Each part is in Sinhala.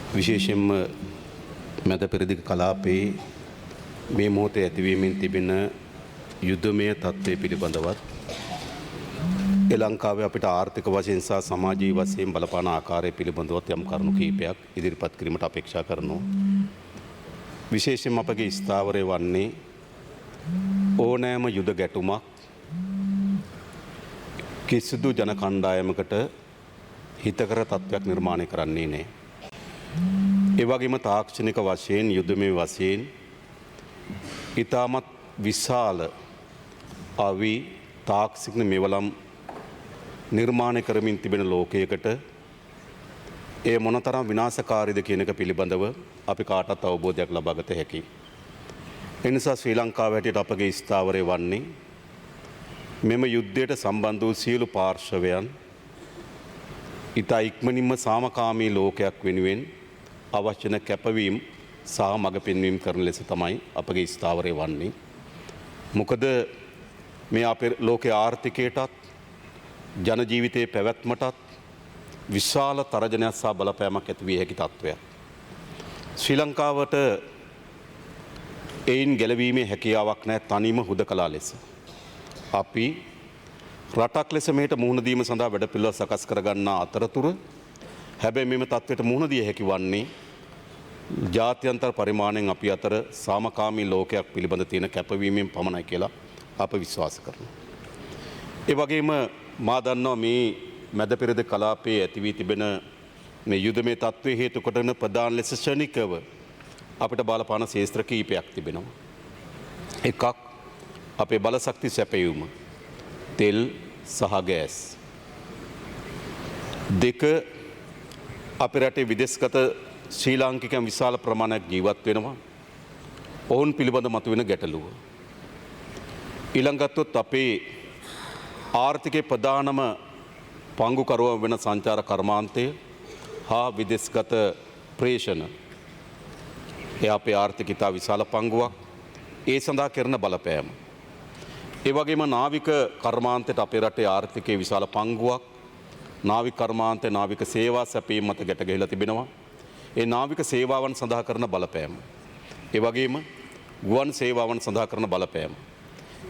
විශේෂයෙන්ම මැද පෙරදිග කලාපයේ මේ මොහොතේ ඇතිවීමෙන් තිබෙන යුද්ධමය තත්ත්වය පිළිබඳවත් ලංකාවේ අපිට ආර්ථික වශයෙන් සහ සමාජීය වශයෙන් බලපාන ආකාරය පිළිබඳවත් යම් කරුණු කිහිපයක් ඉදිරිපත් කිරීමට අපේක්ෂා කරනවා. විශේෂයෙන්ම අපගේ ස්ථාවරය වන්නේ ඕනෑම යුද ගැටුමක් කිසිදු ජන කණ්ඩායමකට හිතකර තත්ත්වයක් නිර්මාණය කරන්නේ නැහැ. ඒ වගේම තාක්ෂණික වශයෙන් යුද්ධමය වශයෙන් ඉතාමත් විශාල අවි තාක්ෂණික මෙවලම් නිර්මාණය කරමින් තිබෙන ලෝකයකට ඒ මොනතරම් විනාශකාරීද කියන එක පිළිබඳව අපි කාටත් අවබෝධයක් ලබා ගත හැකියි. ඒ නිසා ශ්‍රී ලංකාව හැටියට අපගේ ස්ථාවරය වන්නේ මෙම යුද්ධයට සම්බන්ධ වූ සියලු පාර්ශවයන් ඉතා ඉක්මනින්ම සාමකාමී ලෝකයක් වෙනුවෙන් අවශ්‍ය නැ කැපවීම සහ මඟ පෙන්වීම කරන ලෙස තමයි අපගේ ස්ථාවරය වන්නේ. මොකද මේ අපේ ලෝකයේ ආර්ථිකයටත් ජන ජීවිතයේ පැවැත්මටත් විශාල තරජනයක් සහ බලපෑමක් ඇති විය හැකි තත්ත්වයක්. ශ්‍රී ලංකාවට එයින් ගැලවීමේ හැකියාවක් නැහැ තනියම හුදකලා ලෙස. අපි රටක් ලෙස මෙයට මුහුණ දීම සඳහා වැඩපිළිවෙළ සකස් කරගන්නා අතරතුර හැබැයි මෙම තත්ත්වයට මුහුණ දිය හැකි වන්නේ ජාත්‍යන්තර පරිමාණයෙන් අපි අතර සාමකාමී ලෝකයක් පිළිබඳ තියෙන කැපවීමෙන් පමණයි කියලා අප විශ්වාස කරනවා. ඒ වගේම මා දන්නවා මේ මැද පෙරදිග කලාපයේ ඇති වී තිබෙන මේ යුදමය තත්ත්වයේ හේතු කොටන ප්‍රධාන ලෙස ශනිකව අපිට බලපාන ශේත්‍ර කීපයක් තිබෙනවා. එකක් අපේ බලශක්ති සැපයීම තෙල් සහ ගෑස්. දෙක අපේ රටේ විදේශගත ශ්‍රී ලාංකිකයන් විශාල ප්‍රමාණයක් ජීවත් වෙනවා. ඔවුන් පිළිබඳ මතුවෙන ගැටලුව. ඊළඟටත් අපේ ආර්ථිකයේ ප්‍රධානම පංගුකරුවන් වෙන සංචාර කර්මාන්තය හා විදේශගත ප්‍රේෂණ. ඒ අපේ ආර්ථිකය ඉතා විශාල පංගුවක්. ඒ සඳහා කරන බලපෑම. ඒ වගේම නාවික කර්මාන්තයට අපේ රටේ ආර්ථිකයේ විශාල පංගුවක්. නාවික කර්මාන්තය නාවික සේවා සැපීම මත ගැට ගැහිලා තිබෙනවා. ඒ නාවික සේවාවන් සඳහා කරන බලපෑම. ඒ වගේම ගුවන් සේවාවන් සඳහා කරන බලපෑම.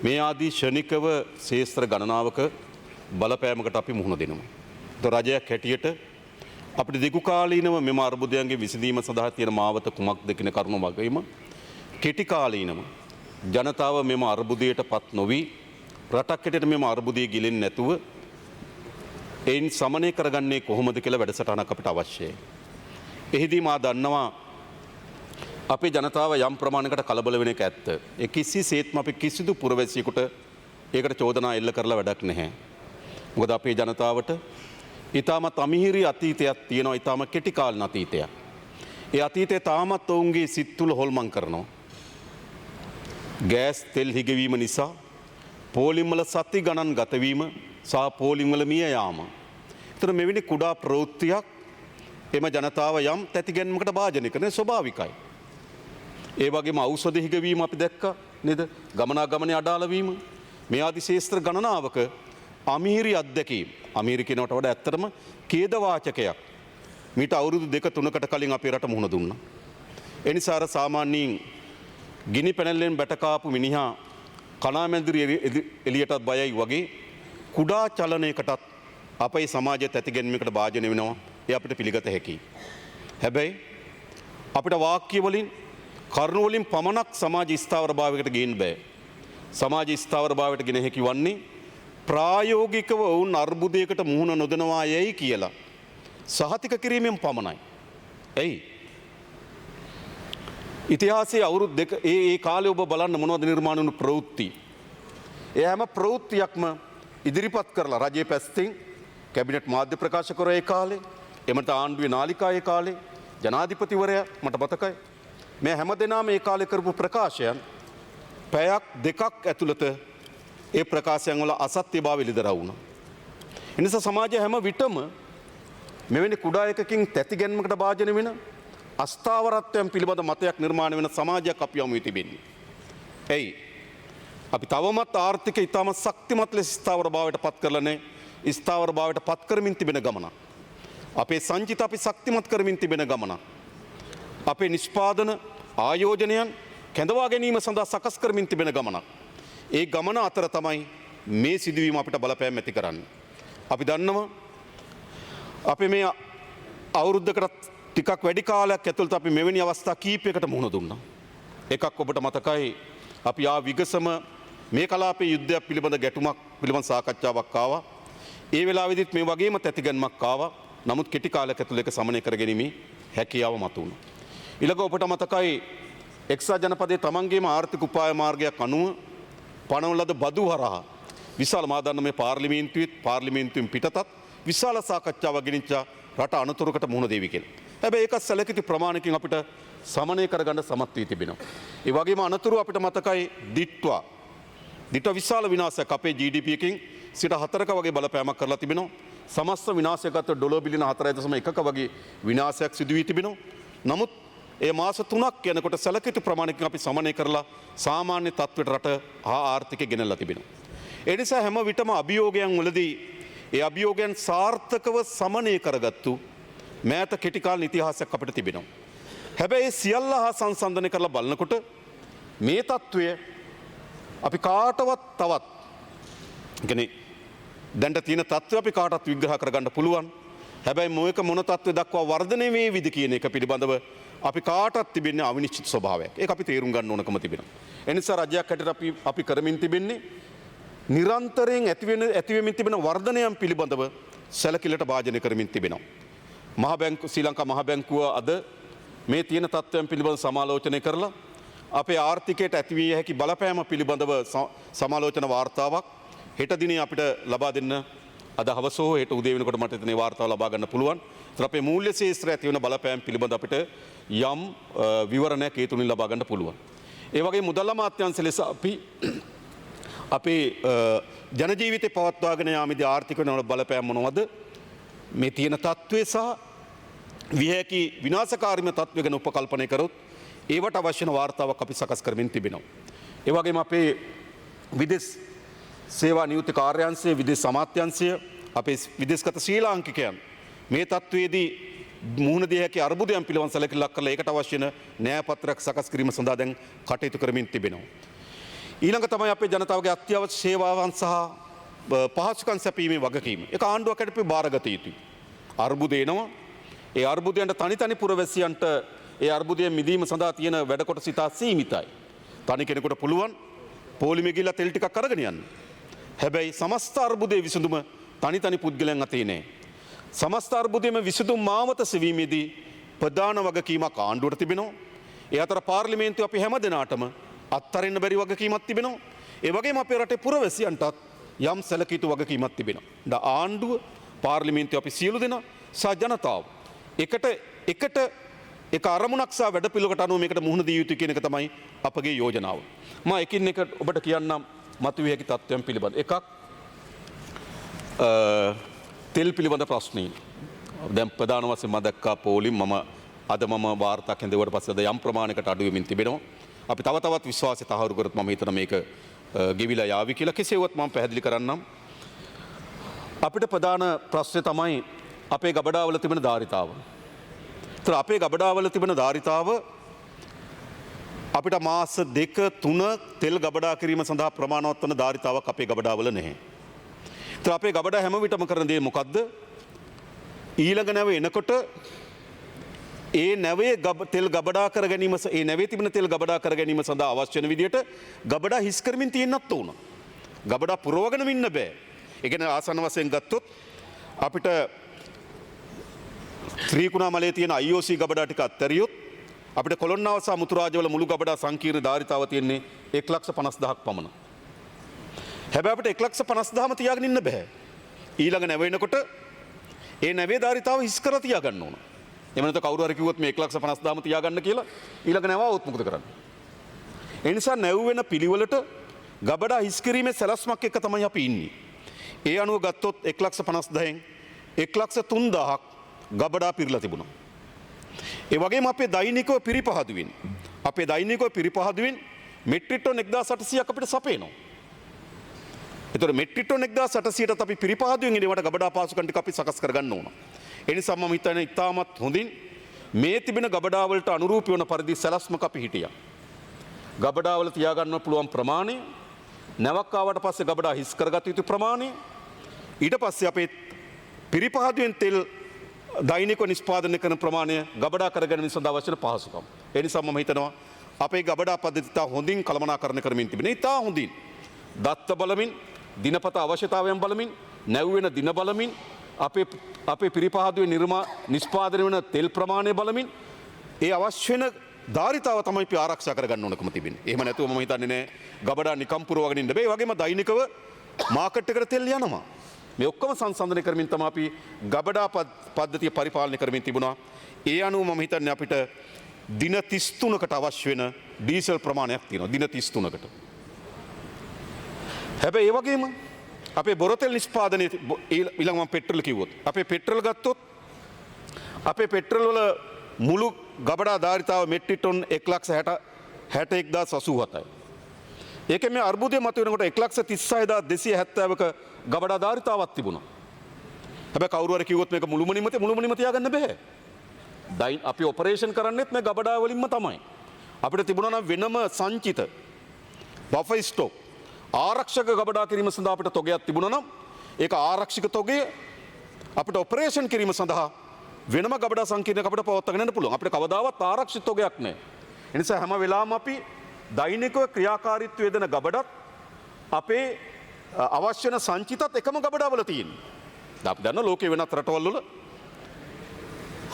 මේ ආදී ශනිකව ශේත්‍ර ගණනාවක බලපෑමකට අපි මුහුණ දෙනවා. රජයක් හැටියට අපිට දිගු කාලීනව මෙම අර්බුදයන්ගේ විසඳීම සඳහා තියෙන මාවත කුමක්ද කියන කරුණ වගේම කෙටි කාලීනව ජනතාව මෙම අර්බුදයට පත් නොවි රටක් හැටියට මෙම අර්බුදය ගිලෙන්නේ නැතුව එයින් සමනය කරගන්නේ කොහොමද කියලා වැඩසටහනක් අපිට අවශ්‍යයි. එහිදී මා දන්නවා අපේ ජනතාව යම් ප්‍රමාණයකට කලබල වෙන එක ඇත්ත. ඒ කිසිසේත්ම අපි කිසිදු පුරවැසියෙකුට ඒකට චෝදනා එල්ල කරලා වැඩක් නැහැ. මොකද අපේ ජනතාවට ඊටමත් අමිහිරි අතීතයක් තියෙනවා, ඊටම කෙටි කාලන අතීතයක්. ඒ අතීතය තාමත් ඔවුන්ගේ සිත් තුළ හොල්මන් කරනවා. ගෑස් තෙල් හිගවීම නිසා පෝලිම් වල සති ගණන් ගතවීම සහ පෝලිම් වල මිය යාම. ඒතර මෙවැනි කුඩා ප්‍රවෘත්තියක් එම ජනතාව යම් තැතිගැන්මකට භාජනය කරන ස්වභාවිකයි. ඒ වගේම ඖෂධ හිගවීම අපි දැක්කා නේද? ගමනාගමනයේ අඩාල වීම මේ ආදි ශේත්‍ර ගණනාවක අමිහිරි අත්දැකීම්. අමිහිරි කියනවට වඩා ඇත්තටම ඛේදවාචකයක්. මීට අවුරුදු 2-3කට කලින් අපේ රට මුහුණ දුන්නා. ඒ නිසා අර සාමාන්‍යයෙන් ගිනි පැනල්ලෙන් බැටකාපු මිනිහා කණාමැදිරි එළියටත් බයයි වගේ කුඩා චලනයකටත් අපේ සමාජයේ තැතිගැන්මකට භාජනය වෙනවා. ඒ අපිට පිළිගත හැකියි. හැබැයි අපිට වාක්‍ය වලින් කරුණු වලින් පමණක් සමාජ ස්ථාවරභාවයකට ගේන්න බෑ. සමාජ ස්ථාවරභාවයට ගෙන හැකි වන්නේ ප්‍රායෝගිකව වුන් අර්බුදයකට මුහුණ නොදනවා යයි කියලා සහතික කිරීමෙන් පමණයි. එයි ඉතිහාසයේ අවුරුදු දෙක ඒ කාලේ ඔබ බලන්න මොනවද නිර්මාණය වුණු ප්‍රවෘත්ති. ඒ හැම ප්‍රවෘත්තියක්ම ඉදිරිපත් කරලා රජයේ පැත්තෙන් කැබිනට් මාධ්‍ය ප්‍රකාශකවරයා ඒ කාලේ එමට ආණ්ඩුවේ නාලිකා ඒ කාලේ ජනාධිපතිවරයා මට මතකයි. මේ හැමදෙනාම ඒ කාලේ කරපු ප්‍රකාශයන් පැයක් දෙකක් ඇතුළත ඒ ප්‍රකාශයන් වල අසත්‍යභාවය එළිදරව් වුණා. ඒ නිසා සමාජය හැම විටම මෙවැනි කුඩා එකකින් තැතිගැන්මකට භාජනය වෙන අස්ථාවරත්වයන් පිළිබඳ මතයක් නිර්මාණය වෙන සමාජයක් අපි යමු තිබෙන්නේ. එයි අපි තවමත් ආර්ථික ඉතාමත් ශක්තිමත් ලෙස ස්ථාවරභාවයට පත් කරලා නැහැ. ස්ථාවරභාවයට පත් කරමින් තිබෙන ගමනක්. අපේ සංචිත අපි ශක්තිමත් කරමින් තිබෙන ගමනක්. අපේ නිෂ්පාදන ආයෝජනයන් කැඳවා ගැනීම සඳහා සකස් කරමින් තිබෙන ගමනක්. ඒ ගමන අතර තමයි මේ සිදුවීම අපිට බලපෑම් ඇති කරන්නේ. අපි දන්නවා අපි මේ අවුරුද්දකට ටිකක් වැඩි කාලයක් ඇතුළත අපි මෙවැනි අවස්ථා කීපයකට මුහුණ දුන්නා. එකක් ඔබට මතකයි අපි විගසම මේ කලාපයේ යුද්ධයක් පිළිබඳ ගැටුමක් පිළිබඳ සාකච්ඡාවක් ආවා. ඒ වෙලාවෙදිත් මේ වගේම තැතිගැන්මක් ආවා. නමුත් කෙටි කාලයක් ඇතුළත ඒක සමනය කරගැනීමේ හැකියාව මතුවුණා. ඊළඟ ඔබට මතකයි එක්සත් ජනපදයේ තමන්ගේම ආර්ථික උපාය මාර්ගයක් අනුව පනවන ලද බදු හරහා විශාල මාදන්න මේ පාර්ලිමේන්තුවෙන් පිටතත් විශාල සාකච්ඡාවක් ගෙනිච්චා රට අනතුරකට මුහුණ දෙවි කියලා. හැබැයි ඒක සැලකිලි ප්‍රමාණකින් අපිට සමනය කරගන්න සමත් වී තිබෙනවා. ඒ වගේම අනතුරු අපිට මතකයි දිට්වා විශාල විනාශයක් අපේ GDP එකකින් 4% වගේ බලපෑමක් කරලා තිබෙනවා. සමස්ත විනාශයකට ඩොලර් බිලියන 4.1ක වගේ විනාශයක් සිදු වී තිබෙනවා. නමුත් ඒ මාස 3ක් යනකොට සැලකිලි ප්‍රමාණකින් අපි සමනය කරලා සාමාන්‍ය තත්ත්වයට රට ආර්ථිකය ගෙනල්ලා තිබෙනවා. ඒ නිසා හැම විටම අභියෝගයන් වලදී ඒ අභියෝගයන් සාර්ථකව සමනය කරගත්තු මෑත කෙටි කාල ඉතිහාසයක් අපිට තිබෙනවා. හැබැයි සියල්ල හා සංසන්දනය කරලා බලනකොට මේ තත්ත්වය අපි කාටවත් තවත් කියන්නේ දැන්ට තියෙන තත්ත්වය අපි කාටවත් විග්‍රහ කරගන්න පුළුවන්. හැබැයි මොක මොන තත්ත්වය දක්වා වර්ධනය වේවිද කියන එක පිළිබඳව අපි කාටත් තිබෙන්නේ අවිනිශ්චිත ස්වභාවයක්. ඒක අපි තේරුම් ගන්න ඕනකම තිබෙනවා. ඒ නිසා රජයක් හැටියට අපි කරමින් තිබෙන්නේ නිරන්තරයෙන් ඇතිවෙමින් තිබෙන වර්ධනයන් පිළිබඳව සැලකිල්ලට භාජනය කරමින් තිබෙනවා. ශ්‍රී ලංකා මහ බැංකුව අද මේ තියෙන තත්ත්වයන් පිළිබඳව සමාලෝචනය කරලා අපේ ආර්ථිකයට ඇතිවිය හැකි බලපෑම පිළිබඳව සමාලෝචන වාර්තාවක් හෙට දිනේ අපිට ලබා දෙන්න අද හවස හෝ හෙට උදේ වෙනකොට මට එතන වාර්තාව ලබා ගන්න පුළුවන්. ඒත් අපේ මූල්‍ය ශේෂ්ත්‍රය ඇති වෙන බලපෑම් පිළිබඳ අපිට යම් විවරණයක් ඒ තුලින් ලබා ගන්න පුළුවන්. ඒ වගේ මුදල් අමාත්‍යාංශ ලෙස අපේ ජන ජීවිතේ පවත්වාගෙන යාමේදී ආර්ථික වෙන බලපෑම් මොනවද? මේ තියෙන තත්ත්වය සහ විහැකි විනාශකාරීම තත්ත්වය ගැන උපකල්පනය කරොත් ඒවට අවශ්‍ය වෙන වාර්තාවක් අපි සකස් කරමින් තිබෙනවා. ඒ වගේම අපේ විදේශ සේවා නියුක්ති කාර්යාංශය විදේශ අමාත්‍යාංශය අපේ විදේශගත ශ්‍රී ලාංකිකයන් මේ තත්ත්වයේදී මුහුණ දිය හැකි අර්බුදයන් පිළිබඳ සැලකිල්ලක් කරලා ඒකට අවශ්‍ය වෙන න්‍යායපත්‍රයක් සකස් කිරීම සඳහා දැන් කටයුතු කරමින් තිබෙනවා. ඊළඟ තමයි අපේ ජනතාවගේ අත්‍යවශ්‍ය සේවාවන් සහ පහසුකම් සැපීමේ වගකීම. ඒක ආණ්ඩුවක් හැටියට බාරගත යුතුයි. අර්බුද එනවා. ඒ අර්බුදයන්ට තනි පුරවැසියන්ට ඒ අර්බුදයෙන් මිදීම සඳහා තියෙන වැඩ කොටස ඉතා සීමිතයි. තනි කෙනෙකුට පුළුවන් පොලිමේ ගිහලා තෙල් ටිකක් අරගෙන යන්න. හැබැයි සමස්ත අර්බුදයේ විසඳුම තනි පුද්ගලයන් අතේ නෑ. සමස්ත අර්බුදයේම විසඳුම් මාවත සෙවීමේදී ප්‍රධාන වගකීමක් ආණ්ඩුවට තිබෙනවා. ඒ අතර පාර්ලිමේන්තුව අපි හැම දෙනාටම අත්හරින්න බැරි වගකීමක් තිබෙනවා. ඒ වගේම අපේ රටේ පුරවැසියන්ටත් යම් සැලකිය යුතු වගකීමක් තිබෙනවා. ආණ්ඩුව පාර්ලිමේන්තුව අපි සියලු දෙනා සහ ජනතාව එකට එක අරමුණක් සහ වැඩපිළිවෙලකට අනුව මේකට මුහුණ දිය යුතුයි කියන එක තමයි අපගේ යෝජනාව. මම එකින් එක ඔබට කියන්නම් මතුවිය හැකි තත්ත්වයන් පිළිබඳ. එකක් තෙල් පිළිබඳ ප්‍රශ්නය. දැන් ප්‍රධාන වශයෙන් මම දැක්කා පොලිම් අද මම වාර්තාවක් හඳුවට පස්සේ අද යම් ප්‍රමාණයකට අඩු වෙමින් තිබෙනවා. අපි තවත් විශ්වාසය තහවුරු කරොත් මම හිතනවා මේක ගෙවිලා යාවි කියලා. කෙසේවත් මම පැහැදිලි කරන්නම්. අපිට ප්‍රධාන ප්‍රශ්නේ තමයි අපේ ගබඩාවල තිබෙන ධාරිතාව. ඒතර අපේ ගබඩාවල තිබෙන ධාරිතාව අපිට මාස 2-3 තෙල් ගබඩා කිරීම සඳහා ප්‍රමාණවත් වන ධාරිතාවක් අපේ ගබඩාවල නැහැ. ඒතර අපේ ගබඩා හැම විටම කරන දේ මොකද්ද? ඊළඟ නැව එනකොට ඒ නැවේ තෙල් ගබඩා කර ගැනීම ඒ නැවේ තිබෙන තෙල් ගබඩා කර ගැනීම සඳහා අවශ්‍ය වෙන විදියට ගබඩා හිස් කරමින් තියෙන්නත් ඕන. ගබඩා පුරවගෙන ඉන්න බෑ. ඒ කියන්නේ ආසන්න වශයෙන් ගත්තොත් අපිට ත්‍රිකුණාමලයේ තියෙන IOC ගබඩා ටික අත්තරියොත් අපිට කොළොන්නාව සහ මුතුරාජවල මුළු ගබඩා සංකීර්ණ ධාරිතාව තියෙන්නේ 1,50,000ක් පමණ. හැබැයි අපිට 1,50,000ම තියාගෙන ඉන්න බෑ. ඊළඟ නැව එනකොට ඒ නැවේ ධාරිතාව හිස් කරලා තියාගන්න ඕන. එහෙම නැත්නම් කවුරු හරි කිව්වොත් මේ 1,50,000ම තියාගන්න කියලා ඊළඟ නැව આવොත් මොකද කරන්නේ? ඒ නිසා නැව් වෙන පිළිවෙලට ගබඩා හිස් කිරීමේ සැලැස්මක් එක්ක තමයි අපි ඉන්නේ. ඒ අනුව ගත්තොත් 1,50,000න් 1,03,000ක් ගබඩා පිරලා තිබුණා. ඒ වගේම අපේ දෛනිකව පිරිපහදුවෙන් මෙට්‍රික් ටන් 1,800ක් අපිට සපයනවා. ඒතර මෙට්‍රික් ටන් 1,800ටත් අපි පිරිපහදුවෙන් ඉන්නවට ගබඩා පාසුකම් ටික අපි සකස් කරගන්න ඕන. ඒ නිසා මම හිතන්නේ ඉතාමත් හොඳින් මේ තිබෙන ගබඩාවලට අනුරූපී වන පරිදි සැලැස්මක අපි හිටියා. ගබඩාවල තියාගන්න පුළුවන් ප්‍රමාණය, නැවක් ආවට පස්සේ ගබඩා හිස් කරගත යුතු ප්‍රමාණය, ඊට පස්සේ අපේ පිරිපහදුවෙන් තෙල් දෛනිකව නිෂ්පාදනය කරන ප්‍රමාණය, ගබඩා කරගැනීම සඳහා අවශ්‍ය වන පහසුකම්. ඒ නිසා මම හිතනවා අපේ ගබඩා පද්ධතිය ඉතා හොඳින් කළමනාකරණය කරමින් තිබෙනවා. ඉතා හොඳින් දත්ත බලමින්, දිනපතා අවශ්‍යතාවයන් බලමින්, නැව් වෙන දින බලමින්, අපේ පිරිපහදුවේ නිෂ්පාදනය වෙන තෙල් ප්‍රමාණය බලමින් ඒ අවශ්‍ය වෙන ධාරිතාව තමයි අපි ආරක්ෂා කරගන්න ඕනකම තිබෙන්නේ. එහෙම නැතුව මම හිතන්නේ නෑ ගබඩා නිකම් පුරවගෙන ඉන්න බෑ. ඒ වගේම දෛනිකව මාකට් එකට තෙල් යනවා. මේ ඔක්කොම සංසන්දනය කරමින් තමයි අපි ගබඩා පද්ධතිය පරිපාලනය කරමින් තිබුණා. ඒ අනුව මම හිතන්නේ අපිට දින 33කට අවශ්‍ය වෙන ඩීසල් ප්‍රමාණයක් තියෙනවා. දින 33කට. හැබැයි ඒ වගේම අපේ බොරතෙල් නිෂ්පාදනයේ ඊළඟ මම පෙට්‍රල් කිව්වොත් අපේ පෙට්‍රල් ගත්තොත් අපේ පෙට්‍රල් වල මුළු ගබඩා ධාරිතාව මෙට්‍රික් ටොන් 1,61,087යි. ඒකේ මේ අර්බුදය මත වෙනකොට 1,36,270ක ගබඩා ධාරිතාවක් තිබුණා. හැබැයි කවුරු හරි කිව්වොත් මේක මුළුමනින්ම තියාගන්න බෑ. අපි ඔපරේෂන් කරන්නේත් මේ ගබඩා වලින්ම තමයි. අපිට තිබුණා නම් වෙනම සංචිත බෆර් ස්ටොක් ආරක්ෂක ගබඩා කිරීම සඳහා අපිට තොගයක් තිබුණා නම් ඒක ආරක්ෂක තොගය අපිට ඔපරේෂන් කිරීම සඳහා වෙනම ගබඩා සංකීර්ණයක් අපිට පවත්වාගෙන යන්න පුළුවන්. අපිට කවදාවත් ආරක්ෂිත තොගයක් නැහැ. ඒ නිසා හැම වෙලාවම අපි දෛනිකව ක්‍රියාකාරීත්වය දෙන ගබඩත් අපේ අවශ්‍ය වෙන සංචිතත් එකම ගබඩාවල තියෙනවා. අපි දන්නවා ලෝකේ වෙනත් රටවල් වල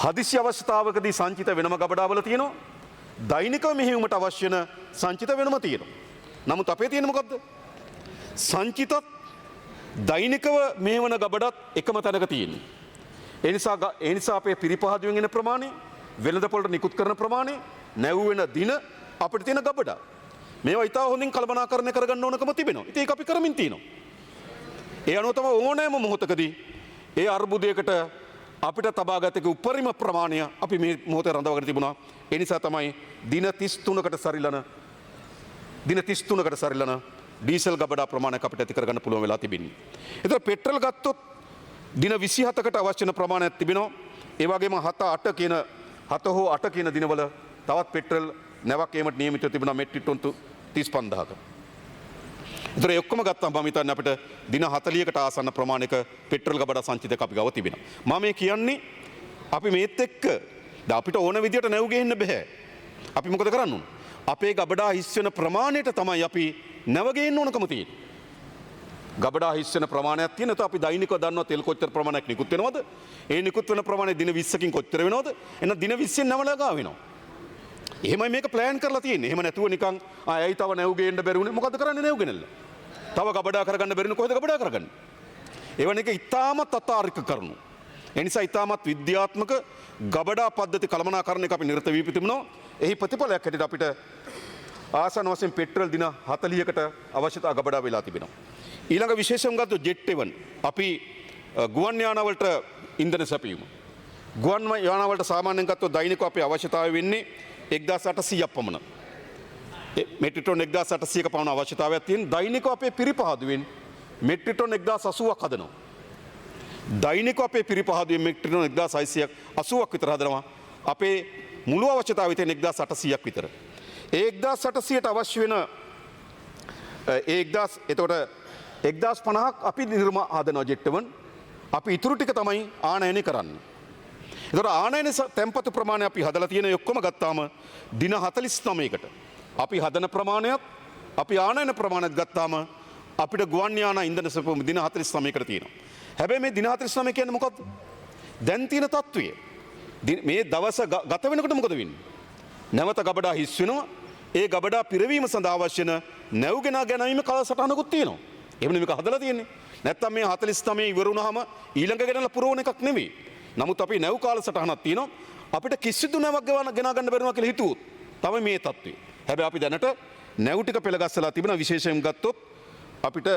හදිසි අවස්ථාවකදී සංචිත වෙනම ගබඩාවල තියෙනවා. දෛනිකව මෙහෙයුමට අවශ්‍ය වෙන සංචිත වෙනම තියෙනවා. නමුත් අපේ තියෙන මොකද්ද? සංචිතත් දෛනිකව මෙහෙවන ගබඩත් එකම තැනක තියෙන්නේ. ඒ නිසා අපේ පිරිපහදුවෙන් එන ප්‍රමාණය, වෙළඳ පොළට නිකුත් කරන ප්‍රමාණය, නැව් වෙන දින අපිට තියෙන ගබඩා. මේවා ඉතා හොඳින් කළමනාකරණය කරගන්න ඕනකම තිබෙනවා. ඉතින් ඒක අපි කරමින් තියෙනවා. ඒ අනුව තමයි ඕනෑම මොහොතකදී ඒ අර්බුදයකට අපිට තබාගත යුතු උපරිම ප්‍රමාණය අපි මේ මොහොතේ රඳවගෙන තිබුණා. ඒ නිසා තමයි දින 33කට සරිලන ඩීසල් ගබඩා ප්‍රමාණයක් අපිට ඇති කරගන්න පුළුවන් වෙලා තිබෙන්නේ. ඒතර පෙට්‍රල් ගත්තොත් දින 27කට අවශ්‍ය වෙන ප්‍රමාණයක් තිබෙනවා. ඒ වගේම 7 හෝ 8 කියන දිනවල තවත් පෙට්‍රල් නැවක් ඒමට නියමිතව තිබුණා මෙට්‍රික් ටොන් 35,000ක. ඒතර ඒ ඔක්කොම ගත්තාම මම හිතන්නේ අපිට දින 40කට ආසන්න ප්‍රමාණයක පෙට්‍රල් ගබඩා සංචිතක අපි ගාව තිබෙනවා. මම මේ කියන්නේ අපි මේත් එක්ක අපිට ඕන විදියට නැව් ගේන්න බෑ. අපි මොකද කරන්න ඕන? අපේ ගබඩා හිස් වෙන ප්‍රමාණයට තමයි අපි නැව ගේන්න ඕනකම තියෙන්නේ. ගබඩා හිස් වෙන ප්‍රමාණයක් තියෙන. ඒත් අපි දෛනිකව දන්නවා තෙල් කොච්චර ප්‍රමාණයක් නිකුත් වෙනවද? ඒ නිකුත් වෙන ප්‍රමාණය දින 20කින් කොච්චර වෙනවද? එහෙනම් දින 20න් නැවලා ගා වෙනවා. එහෙමයි මේක ප්ලෑන් කරලා තියෙන්නේ. එහෙම නැතුව නිකන් ඇයි තව නැව් ගේන්න බැරි වුනේ? මොකද කරන්නේ නැව් ගෙනල්ලා? තව ගබඩා කරගන්න බැරිනේ කොහෙද ගබඩා කරගන්නේ? එවන එක ඉතාමත් අතාරික කරුණු. ඒ නිසා ඉතාමත් විද්‍යාත්මක ගබඩා පද්ධති කළමනාකරණයක අපි නිරත වී තිබෙනවා. එහි ප්‍රතිඵලයක් හැටියට අපිට ආසන්න වශයෙන් පෙට්‍රල් දින 40කට අවශ්‍යතා ගබඩා වෙලා තිබෙනවා. ඊළඟ විශේෂම ගත්තොත් ජෙට් 7 අපි ගුවන් යානවලට ඉන්ධන සැපයීම. ගුවන් යානවලට සාමාන්‍යයෙන් ගත්තොත් දෛනිකව අපේ අවශ්‍යතාවය වෙන්නේ 1800ක් පමණ. මෙට්‍රික් ටොන් 1800ක පමණ අවශ්‍යතාවයක් තියෙන. දෛනිකව අපේ පිරිපහදුවෙන් මෙට්‍රික් ටොන් 1080ක් හදනවා. දෛනිකව අපේ පිරිපහදුවෙන් මෙට්‍රික් ටොන් 1680ක් විතර හදනවා. අපේ මුළු අවශ්‍යතාවය තියෙන 1800ක් විතර. ඒ 1800ට අවශ්‍ය වෙන එතකොට 1050ක් අපි හදනවා ජෙට් 7. අපි ඉතුරු ටික තමයි ආනයනය කරන්නේ. එතකොට ආනයන තැන්පතු ප්‍රමාණය අපි හදලා තියෙන ඔක්කොම ගත්තාම දින 49කට අපි හදන ප්‍රමාණයත් අපි ආනයන ප්‍රමාණයත් ගත්තාම අපිට ගුවන් යාන ඉන්ධන සැපයීම දින 49කට තියෙනවා. හැබැයි මේ දින 49 කියන්නේ මොකද්ද? දැන් තියෙන තත්ත්වය. මේ දවස ගත වෙනකොට මොකද වෙන්නේ? නැවත ගබඩා හිස් වෙනවා. ඒ ගබඩා පිරවීම සඳහා අවශ්‍ය නැව් ගෙනා ගැනීම කාලසටහනකුත් තියෙනවා. එහෙමනේ මේක හදලා තියෙන්නේ. නැත්තම් මේ 49 ඉවර වුණාම ඊළඟ ගෙනලා පුරවන එකක් නෙමෙයි. නමුත් අපි නැව් කාලසටහනක් තියෙනවා. අපිට කිසිදු නැවක් ගෙනා ගන්න බැරිනවා කියලා හිතුවොත් තමයි මේ තත්ත්වය. හැබැයි අපි දැනට නැව් ටික පෙළගස්සලා තිබෙන විශේෂයෙන් ගත්තොත් අපිට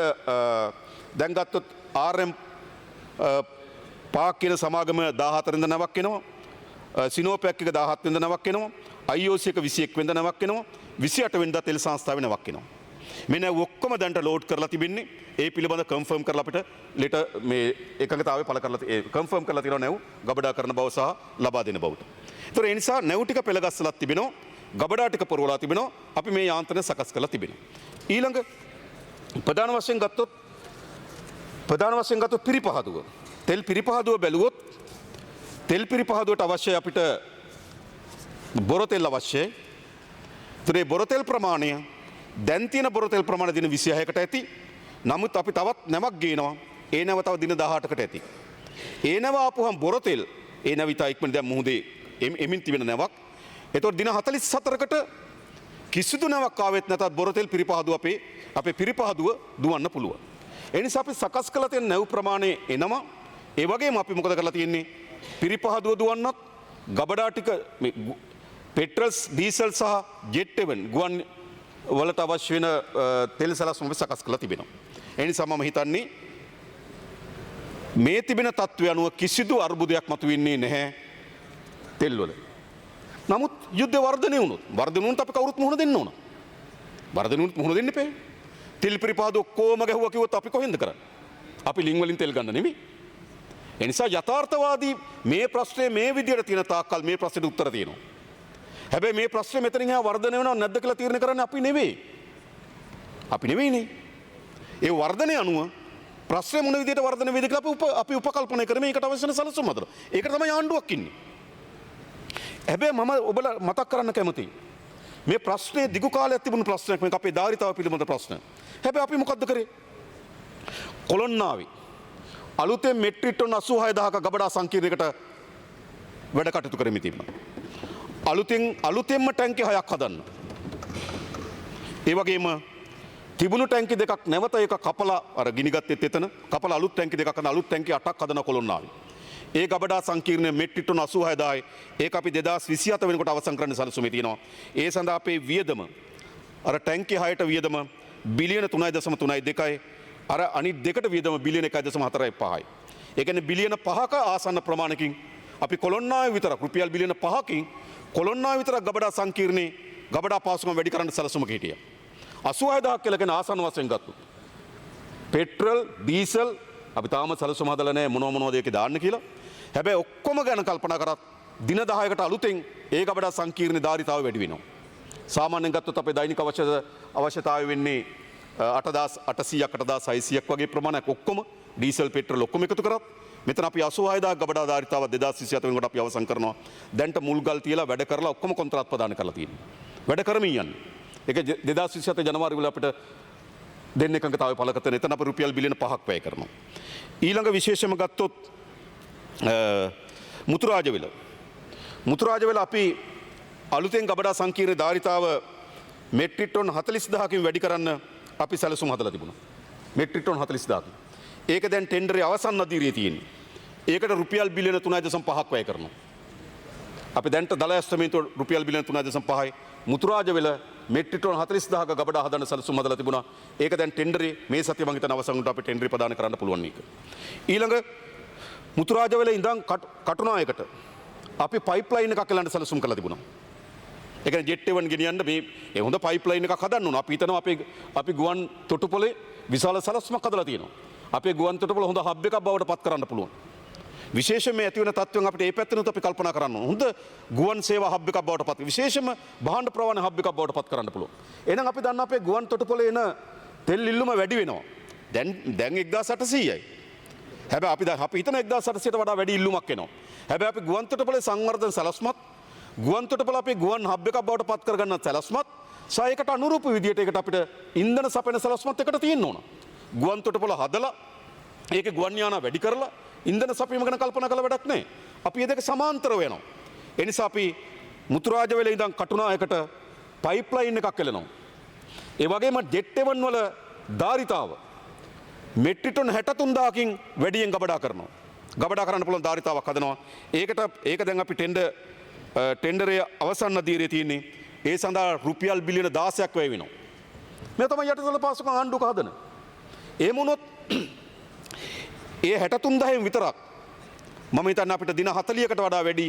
දැන් ගත්තොත් RM පාක් කියන සමාගම 14 වෙනිදා නැවක් එනවා. සිනෝපැක් එක 17 වෙනිදා නැවක් එනවා. IOC එක 21 වෙනිදා නැවක් එනවා. 28 වෙනිදා තෙල් සංස්ථාවේ නැවක් එනවා. මෙන්න ඔක්කොම දැන්ට ලෝඩ් කරලා තිබෙන්නේ. ඒ පිළිබඳ කන්ෆර්ම් කරලා අපිට ලෙටර් මේ එකඟතාවය පළ කරලා කන්ෆර්ම් කරලා තියෙනවා නැව් ගබඩා කරන බව සහ ලබා දෙන බවට. ඒතර ඒ නිසා නැව් ටික පෙළගස්සලා තිබෙනවා. ගබඩා ටික පුරවලා තිබෙනවා. අපි මේ යාන්ත්‍රණය සකස් කරලා තිබෙනවා. ඊළඟ ප්‍රධාන වශයෙන් ගත්තොත් පිරිපහදුව. තෙල් පිරිපහදුව බැලුවොත් තෙල් පිරිපහදුවට අවශ්‍යයි අපිට බොරතෙල් අවශ්‍යයි. ඒතරේ බොරතෙල් ප්‍රමාණය දැන් තියෙන බොරතෙල් ප්‍රමාණය දින 26කට ඇති. නමුත් අපි තවත් නැවක් ගේනවා. ඒ නැව තව දින 18කට ඇති. ඒ නැව ආපුවම බොරතෙල් ඒ නැව ඉතා ඉක්මනට දැන් මුහුදේ එමින් තිබෙන නැවක්. එතකොට දින 44කට කිසිදු නැවක් ආවෙත් නැතත් බොරතෙල් පිරිපහදුව අපේ පිරිපහදුව දුවන්න පුළුවන්. ඒ නිසා අපි සකස් කළ තියෙන නැව් ප්‍රමාණය එනවා. ඒ වගේම අපි මොකද කරලා තියෙන්නේ? පිරිපහදුව දුවන්නත් ගබඩා ටික පෙට්‍රල්ස් ඩීසල් සහ ජෙට් එවන් ගුවන් වලට අවශ්‍ය වෙන තෙල් සලස්ම අපි සකස් කරලා තිබෙනවා. ඒ නිසා මම හිතන්නේ මේ තිබෙන තත්ත්වය අනුව කිසිදු අර්බුදයක් මතුවෙන්නේ නැහැ තෙල් වල. නමුත් යුද්ධ වර්ධනය වුණොත් අපි කවුරුත් මුහුණ දෙන්න ඕන. වර්ධනුත් මුහුණ දෙන්න එපා. තෙල් පිරිපහදුව ඔක්කොම ගැහුවා කිව්වොත් අපි කොහෙන්ද කරන්නේ? අපි ලිං වලින් තෙල් ගන්න නෙමෙයි. ඒ නිසා යථාර්ථවාදී මේ ප්‍රශ්නේ මේ විදියට තියෙන තාක්කල් මේ ප්‍රශ්නෙට උත්තර තියෙනවා. හැබැයි මේ ප්‍රශ්නේ මෙතනින් එහා වර්ධනය වෙනව නැද්ද කියලා තීරණය කරන්නේ අපි නෙවෙයි. අපි නෙවෙයිනේ. ඒ වර්ධනය අනුව ප්‍රශ්නේ මොන විදියට වර්ධනය වේද කියලා අපි උපකල්පනය කරමින් ඒකට අවශ්‍ය වෙන සැලසුම් හදනවා. ඒකට තමයි ආණ්ඩුවක් ඉන්නේ. හැබැයි මම ඔබලා මතක් කරන්න කැමතියි. මේ ප්‍රශ්නේ දිගු කාලයක් තිබුණු ප්‍රශ්නයක් මේක අපේ ධාරිතාව පිළිබඳ ප්‍රශ්න. හැබැයි අපි මොකද්ද කරේ? කොළොන්නාවේ අලුතෙන් මෙට්‍රික් ටන් 86000ක ගබඩා සංකීර්ණයකට වැඩ කටයුතු කරමින් තිබුණා. අලුතෙන්ම ටැංකි 6ක් හදන්න. ඒ වගේම තිබුණු ටැංකි දෙකක් නැවත එක කපලා අර ගිනිගත්තෙත් එතන කපලා අලුත් ටැංකි දෙකක් හදන අලුත් ටැංකි 8ක් හදන කොළොන්නාවේ. ඒ ගබඩා සංකීර්ණය මෙට්‍රික් ටන් 86000යි. ඒක අපි 2027 වෙනකොට අවසන් කරන්න සැලසුමේ තියෙනවා. ඒ සඳහා අපේ වියදම අර ටැංකි 6ට වියදම බිලියන 3.32යි. අර අනිත් දෙකට වියදම බිලියන 1.45යි. ඒ කියන්නේ බිලියන 5ක ආසන්න ප්‍රමාණකින් අපි කොළොන්නාවේ විතරක් රුපියල් බිලියන 5කින් කොළොන්නාවේ විතරක් ගබඩා සංකීර්ණේ ගබඩා පාසුකම් වැඩි කරන්න සැලසුමක හිටියා. 86000ක් කියලා කියන ආසන්න වශයෙන් ගත්තොත්. පෙට්‍රල්, ඩීසල් අපි තාම සැලසුම හදලා නැහැ මොනවද ඒකේ දාන්න කියලා. හැබැයි ඔක්කොම ගැන කල්පනා කරත් දින 10කට අලුතෙන් ඒ ගබඩා සංකීර්ණ ධාරිතාව වැඩි වෙනවා. සාමාන්‍යයෙන් ගත්තොත් අපේ දෛනික අවශ්‍යතාවය වෙන්නේ 8800ක් 8600ක් වගේ ප්‍රමාණයක් ඔක්කොම ඩීසල් පෙට්‍රල් ඔක්කොම එකතු කරත් මෙතන අපි 86000ක් ගබඩා ධාරිතාව 2027 වෙනකොට අපි අවසන් කරනවා. දැන්ට මුල් ගල් තියලා වැඩ කරලා ඔක්කොම කොන්ත්‍රාත් ප්‍රදාන කරලා තියෙනවා. වැඩ කරමින් යන්නේ. ඒක 2027 ජනවාරි වල අපිට දෙන්න එකඟතාවය පළ කරන එතන අපි රුපියල් බිලියන 5ක් වැය කරනවා. ඊළඟ විශේෂම ගත්තොත් මුතුරාජවිල අපි අලුතෙන් ගබඩා සංකීර්ණ ධාරිතාව මෙට්‍රික් ටන් 40000කින් වැඩි කරන්න අපි සැලසුම් හදලා තිබුණා. මෙට්‍රික් ටන් 40000ක්. ඒක දැන් ටෙන්ඩරේ අවසන් අදිරියේ තියෙන්නේ. ඒකට රුපියල් බිලියන 3.5ක් වැය කරනවා. අපි දැන්ට දල ඇස්තමේන්තුව රුපියල් බිලියන 3.5යි මුතුරාජවිල මෙට්‍රික් ටන් 40000ක ගබඩා හදන්න සැලසුම් හදලා තිබුණා. ඒක දැන් ටෙන්ඩරේ මේ සතිය මම හිතන අවසන් වුණාට අපි ටෙන්ඩරේ ප්‍රදාන කරන්න පුළුවන් මේක. ඊළඟ මුතුරාජවිල ඉඳන් කටුනායකට අපි පයිප්ලයින් එකක් එලන්න සැලසුම් කරලා තිබුණා. ඒ කියන්නේ ජෙට් එවන් ගෙනියන්න මේ ඒ හොඳ පයිප්ලයින් එකක් හදන්න ඕන. අපි හිතනවා අපි ගුවන් තොටුපොලේ විශාල සැලසුමක් හදලා තියෙනවා. අපේ ගුවන් තොටුපොළ හොඳ හබ් එකක් බවට පත් කරන්න පුළුවන්. විශේෂයෙන්ම ඇති වෙන තත්ත්වෙන් අපිට ඒ පැත්තෙනුත් අපි කල්පනා කරන්න ඕන. හොඳ ගුවන් සේවා හබ් එකක් බවට පත් විශේෂයෙන්ම භාණ්ඩ ප්‍රවාහන හබ් එකක් බවට පත් කරන්න පුළුවන්. එහෙනම් අපි දන්න අපේ ගුවන් තොටුපොළේ එන තෙල් ඉල්ලුම වැඩි වෙනවා. දැන් 1800යි. හැබැයි අපි හිතන 1800ට වඩා වැඩි ඉල්ලුමක් එනවා. හැබැයි අපි ගුවන් තොටුපොළේ සංවර්ධන සැලැස්මත් ගුවන් තොටුපොළ අපේ ගුවන් හබ් එකක් බවට පත් කරගන්න සැලැස්මත් සහ ඒකට අනුරූප විදියට ඒකට අපිට ඉන්ධන සපයන සැලැස්මත් එකට තියෙන්න ඕන. ගුවන් තොටුපොළ හදලා ඒකේ ගුවන් යානා වැඩි කරලා ඉන්ධන සපයීම ගැන කල්පනා කළ වැඩක් නැහැ. අපි මේ දෙක සමාන්තරව යනවා. ඒ නිසා අපි මුතුරාජවිල ඉඳන් කටුනායකට පයිප්ලයින් එකක් එලනවා. ඒ වගේම ජෙට් එවන් වල ධාරිතාව මෙට්‍රික් ටන් 63000කින් වැඩියෙන් ගබඩා කරනවා. ගබඩා කරන්න පුළුවන් ධාරිතාවක් හදනවා. ඒක දැන් අපි ටෙන්ඩරයේ අවසන් අදියරේ තියෙන්නේ. ඒ සඳහා රුපියල් බිලියන 16ක් වැය වෙනවා. මේ තමයි යටිතල පාසුකම් ආණ්ඩුවක හදන. එහෙම වුණොත් ඒ 63000න් විතරක් මම හිතන්නේ අපිට දින 40කට වඩා වැඩි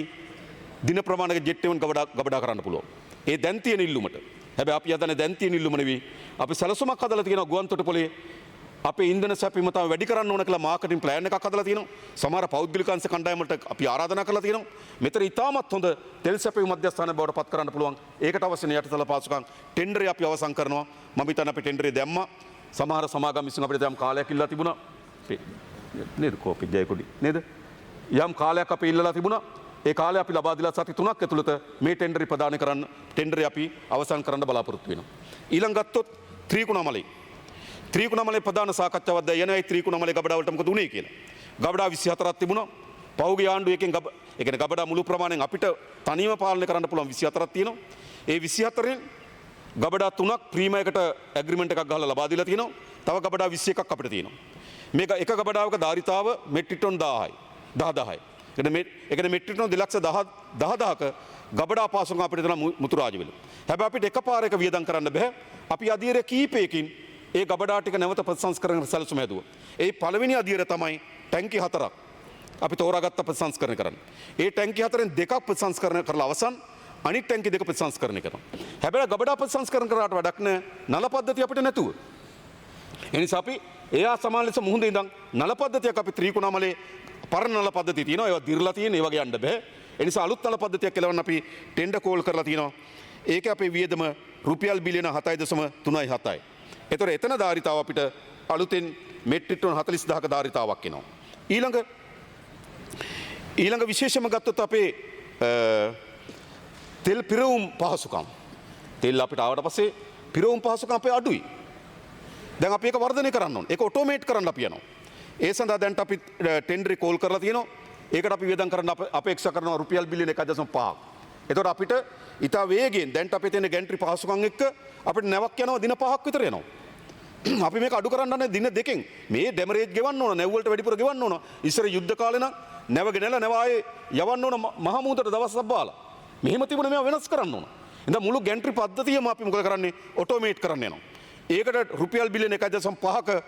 දින ප්‍රමාණයක ජෙට් එවන් ගබඩා කරන්න පුළුවන්. ඒ දැන් තියෙන ඉල්ලුමට. හැබැයි අපි හදන්නේ දැන් තියෙන ඉල්ලුම නෙවෙයි. අපි සැලසුමක් හදලා තියෙනවා ගුවන්තොටුපොළේ අපේ ඉන්ධන සැපීම තව වැඩි කරන්න ඕන කියලා මාකටිං ප්ලෑන් එකක් හදලා තියෙනවා. සමහර පෞද්ගලික අංශ කණ්ඩායම් වලට අපි ආරාධනා කරලා තියෙනවා. මෙතන ඉතාමත් හොඳ තෙල් සැපීම මධ්‍යස්ථානයක් බවට පත් කරන්න පුළුවන්. ඒකට අවශ්‍ය යටිතල පාසුකම් ටෙන්ඩරේ අපි අවසන් කරනවා. මම හිතන්නේ අපි ටෙන්ඩරේ දැම්මා. සමහර සමාගම් විසින් අපිට යම් කාලයක් ඉල්ලලා තිබුණා. නේද කෝපි ජයකොඩි නේද? යම් කාලයක් අපි ඉල්ලලා තිබුණා. ඒ කාලේ අපි ලබා දීලා සති 3ක් ඇතුළත මේ ටෙන්ඩරේ ප්‍රදානය කරන්න ටෙන්ඩරේ අපි අවසන් කරන්න බලාපොරොත්තු වෙනවා. ඊළඟ ගත්තොත් ත්‍රිකුණාමලේ ප්‍රධාන සාකච්ඡාවක් දැන් යනවා. ඒ ත්‍රිකුණාමලේ ගබඩා වලට මොකද උනේ කියලා. ගබඩා 24ක් තිබුණා. පෞගේ ආණ්ඩුව එකෙන් ඒ කියන්නේ ගබඩා මුළු ප්‍රමාණයෙන් අපිට තනියම පාලනය කරන්න පුළුවන් 24ක් තියෙනවා. ඒ 24න් ගබඩා 3ක් ප්‍රීමයකට ඇග්‍රීමන්ට් එකක් ගහලා ලබා දීලා තියෙනවා. තව ගබඩා 21ක් අපිට තියෙනවා. මේක එක ගබඩාවක ධාරිතාව මෙට්‍රික් ටන් 10000යි. ඒකනේ මෙට්‍රික් ටන් 2,10,000ක ගබඩා පාසුකම් අපිට දෙන මුතුරාජවිල. හැබැයි අපිට එකපාරයක වියදම් කරන්න බෑ. අපි අධීරය කීපයකින් ඒ ගබඩා ටික නැවත ප්‍රතිසංස්කරණ සැලසුම හැදුවා. ඒ පළවෙනි අධීරය තමයි ටැංකි 4ක්. අපි තෝරාගත්ත ප්‍රතිසංස්කරණය කරන්න. ඒ ටැංකි 4න් දෙකක් ප්‍රතිසංස්කරණය කරලා අවසන් අනිත් ටැංකි දෙක ප්‍රතිසංස්කරණය කරනවා. හැබැයි ගබඩා ප්‍රතිසංස්කරණ කරාට වැඩක් නැහැ. නල පද්ධතිය අපිට නැතුව. ඒ නිසා අපි එයා සමාන ලෙස මුහුදේ ඉඳන් නල පද්ධතියක් අපි ත්‍රිකුණාමලේ පරණ නල පද්ධතිය තියෙනවා. ඒවා දිර්ලා තියෙන. ඒ වගේ යන්න බෑ. ඒ නිසා අලුත් නල පද්ධතියක් කෙලවන්න අපි ටෙන්ඩර් කෝල් කරලා තියෙනවා. ඒකේ අපේ වියදම රුපියල් බිලියන 7.37යි. එතකොට එතන ධාරිතාව අපිට අලුතෙන් මෙට්‍රික් ටන් 40000ක ධාරිතාවක් එනවා. ඊළඟ විශේෂම ගත්තොත් අපේ තෙල් පිරවුම් පහසුකම්. තෙල් අපිට ආවට පස්සේ පිරවුම් පහසුකම් අපේ අඩුයි. දැන් අපි ඒක වර්ධනය කරන්න ඕනේ. ඒක ඔටෝමේට් කරන්න අපි යනවා. ඒ සඳහා දැන් අපි ටෙන්ඩරේ කෝල් කරලා තියෙනවා. ඒකට අපි වියදම් කරන්න අපේක්ෂා කරනවා රුපියල් බිලියන 1.5ක්. එතකොට අපිට ඉතා වේගෙන් දැන් අපේ තියෙන ගැන්ට්‍රි පහසුකම් එක්ක අපිට නැවක් යනවා දින 5ක් විතර යනවා. අපි මේක අඩු කරන්න ඕනේ දින 2කින්. මේ ඩෙමරේජ් ගෙවන්න ඕන, නැව් වලට වැඩිපුර ගෙවන්න ඕන. ඉස්සර යුද්ධ කාලේ නම් නැව ගෙනලා නැව ආයේ යවන්න ඕන මහමුහුදට දවස් සබ්බාලා. මෙහෙම තිබුණේ මේවා වෙනස් කරන්න ඕන. ඉතින් මුළු ගැන්ට්‍රි පද්ධතියම අපි මොකද කරන්නේ? ඔටෝමේට් කරන්න යනවා. ඒකට රුපියල් බිලියන 1.5ක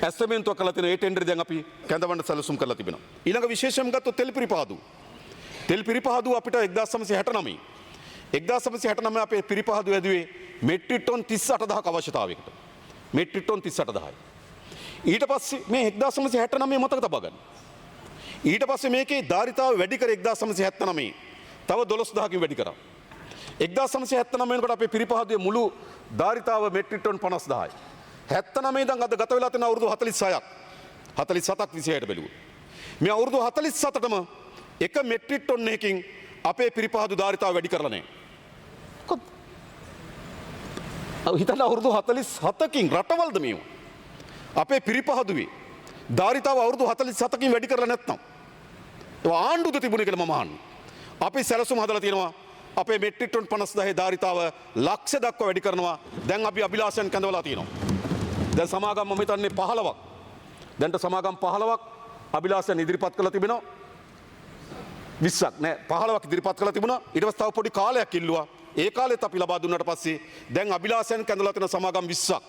ඇස්තමේන්තුවක් කරලා තියෙන ඒ ටෙන්ඩර් දැන් අපි කැඳවන්න සැලසුම් කරලා තිබෙනවා. ඊළඟ විශේෂම ගත්තොත් තෙල් පිරිපහදුව. තෙල් පිරිපහදුව අපිට 1969 අපේ පිරිපහදුව ඇදුවේ මෙට්‍රික් ටන් 38000ක අවශ්‍යතාවයකට. මෙට්‍රික් ටන් 38000යි. ඊට පස්සේ මේ 1969 මතක තබා ගන්න. ඊට පස්සේ මේකේ ධාරිතාව වැඩි කර 1979 තව 12000කින් වැඩි කරා. 1979 වෙනකොට අපේ පිරිපහදුවේ මුළු ධාරිතාව මෙට්‍රික් ටන් 50000යි. 79 ඉඳන් අද ගත වෙලා තියෙන අවුරුදු 46ක් 47ක් 26ට බැලුවොත් මේ අවුරුදු 47ටම එක මෙට්‍රික් ටන් එකකින් අපේ පිරිපහදු ධාරිතාව වැඩි කරලා නැහැ. හිතන්න අවුරුදු 47කින් රටවල්ද මේවා. අපේ පිරිපහදුවේ ධාරිතාව අවුරුදු 47කින් වැඩි කරලා නැත්නම් ඒවා ආණ්ඩුවද තිබුණේ කියලා මම අහන්නේ. අපි සැලසුම් හදලා තියෙනවා අපේ මෙට්‍රික් ටන් 50000 ධාරිතාව ලක්ෂ දක්වා වැඩි කරනවා. දැන් අපි අභිලාෂයන් කැඳවලා තියෙනවා. දැන් සමාගම් මම හිතන්නේ 15ක්. දැන්ට සමාගම් 15ක් අභිලාෂයන් ඉදිරිපත් කරලා තිබෙනවා. 20ක් නෑ 15ක් ඉදිරිපත් කරලා තිබුණා. ඊට පස්සේ තව පොඩි කාලයක් ඉල්ලුවා. ඒ කාලෙත් අපි ලබා දුන්නාට පස්සේ දැන් අභිලාෂයන් කැඳවලා තියෙන සමාගම් 20ක්.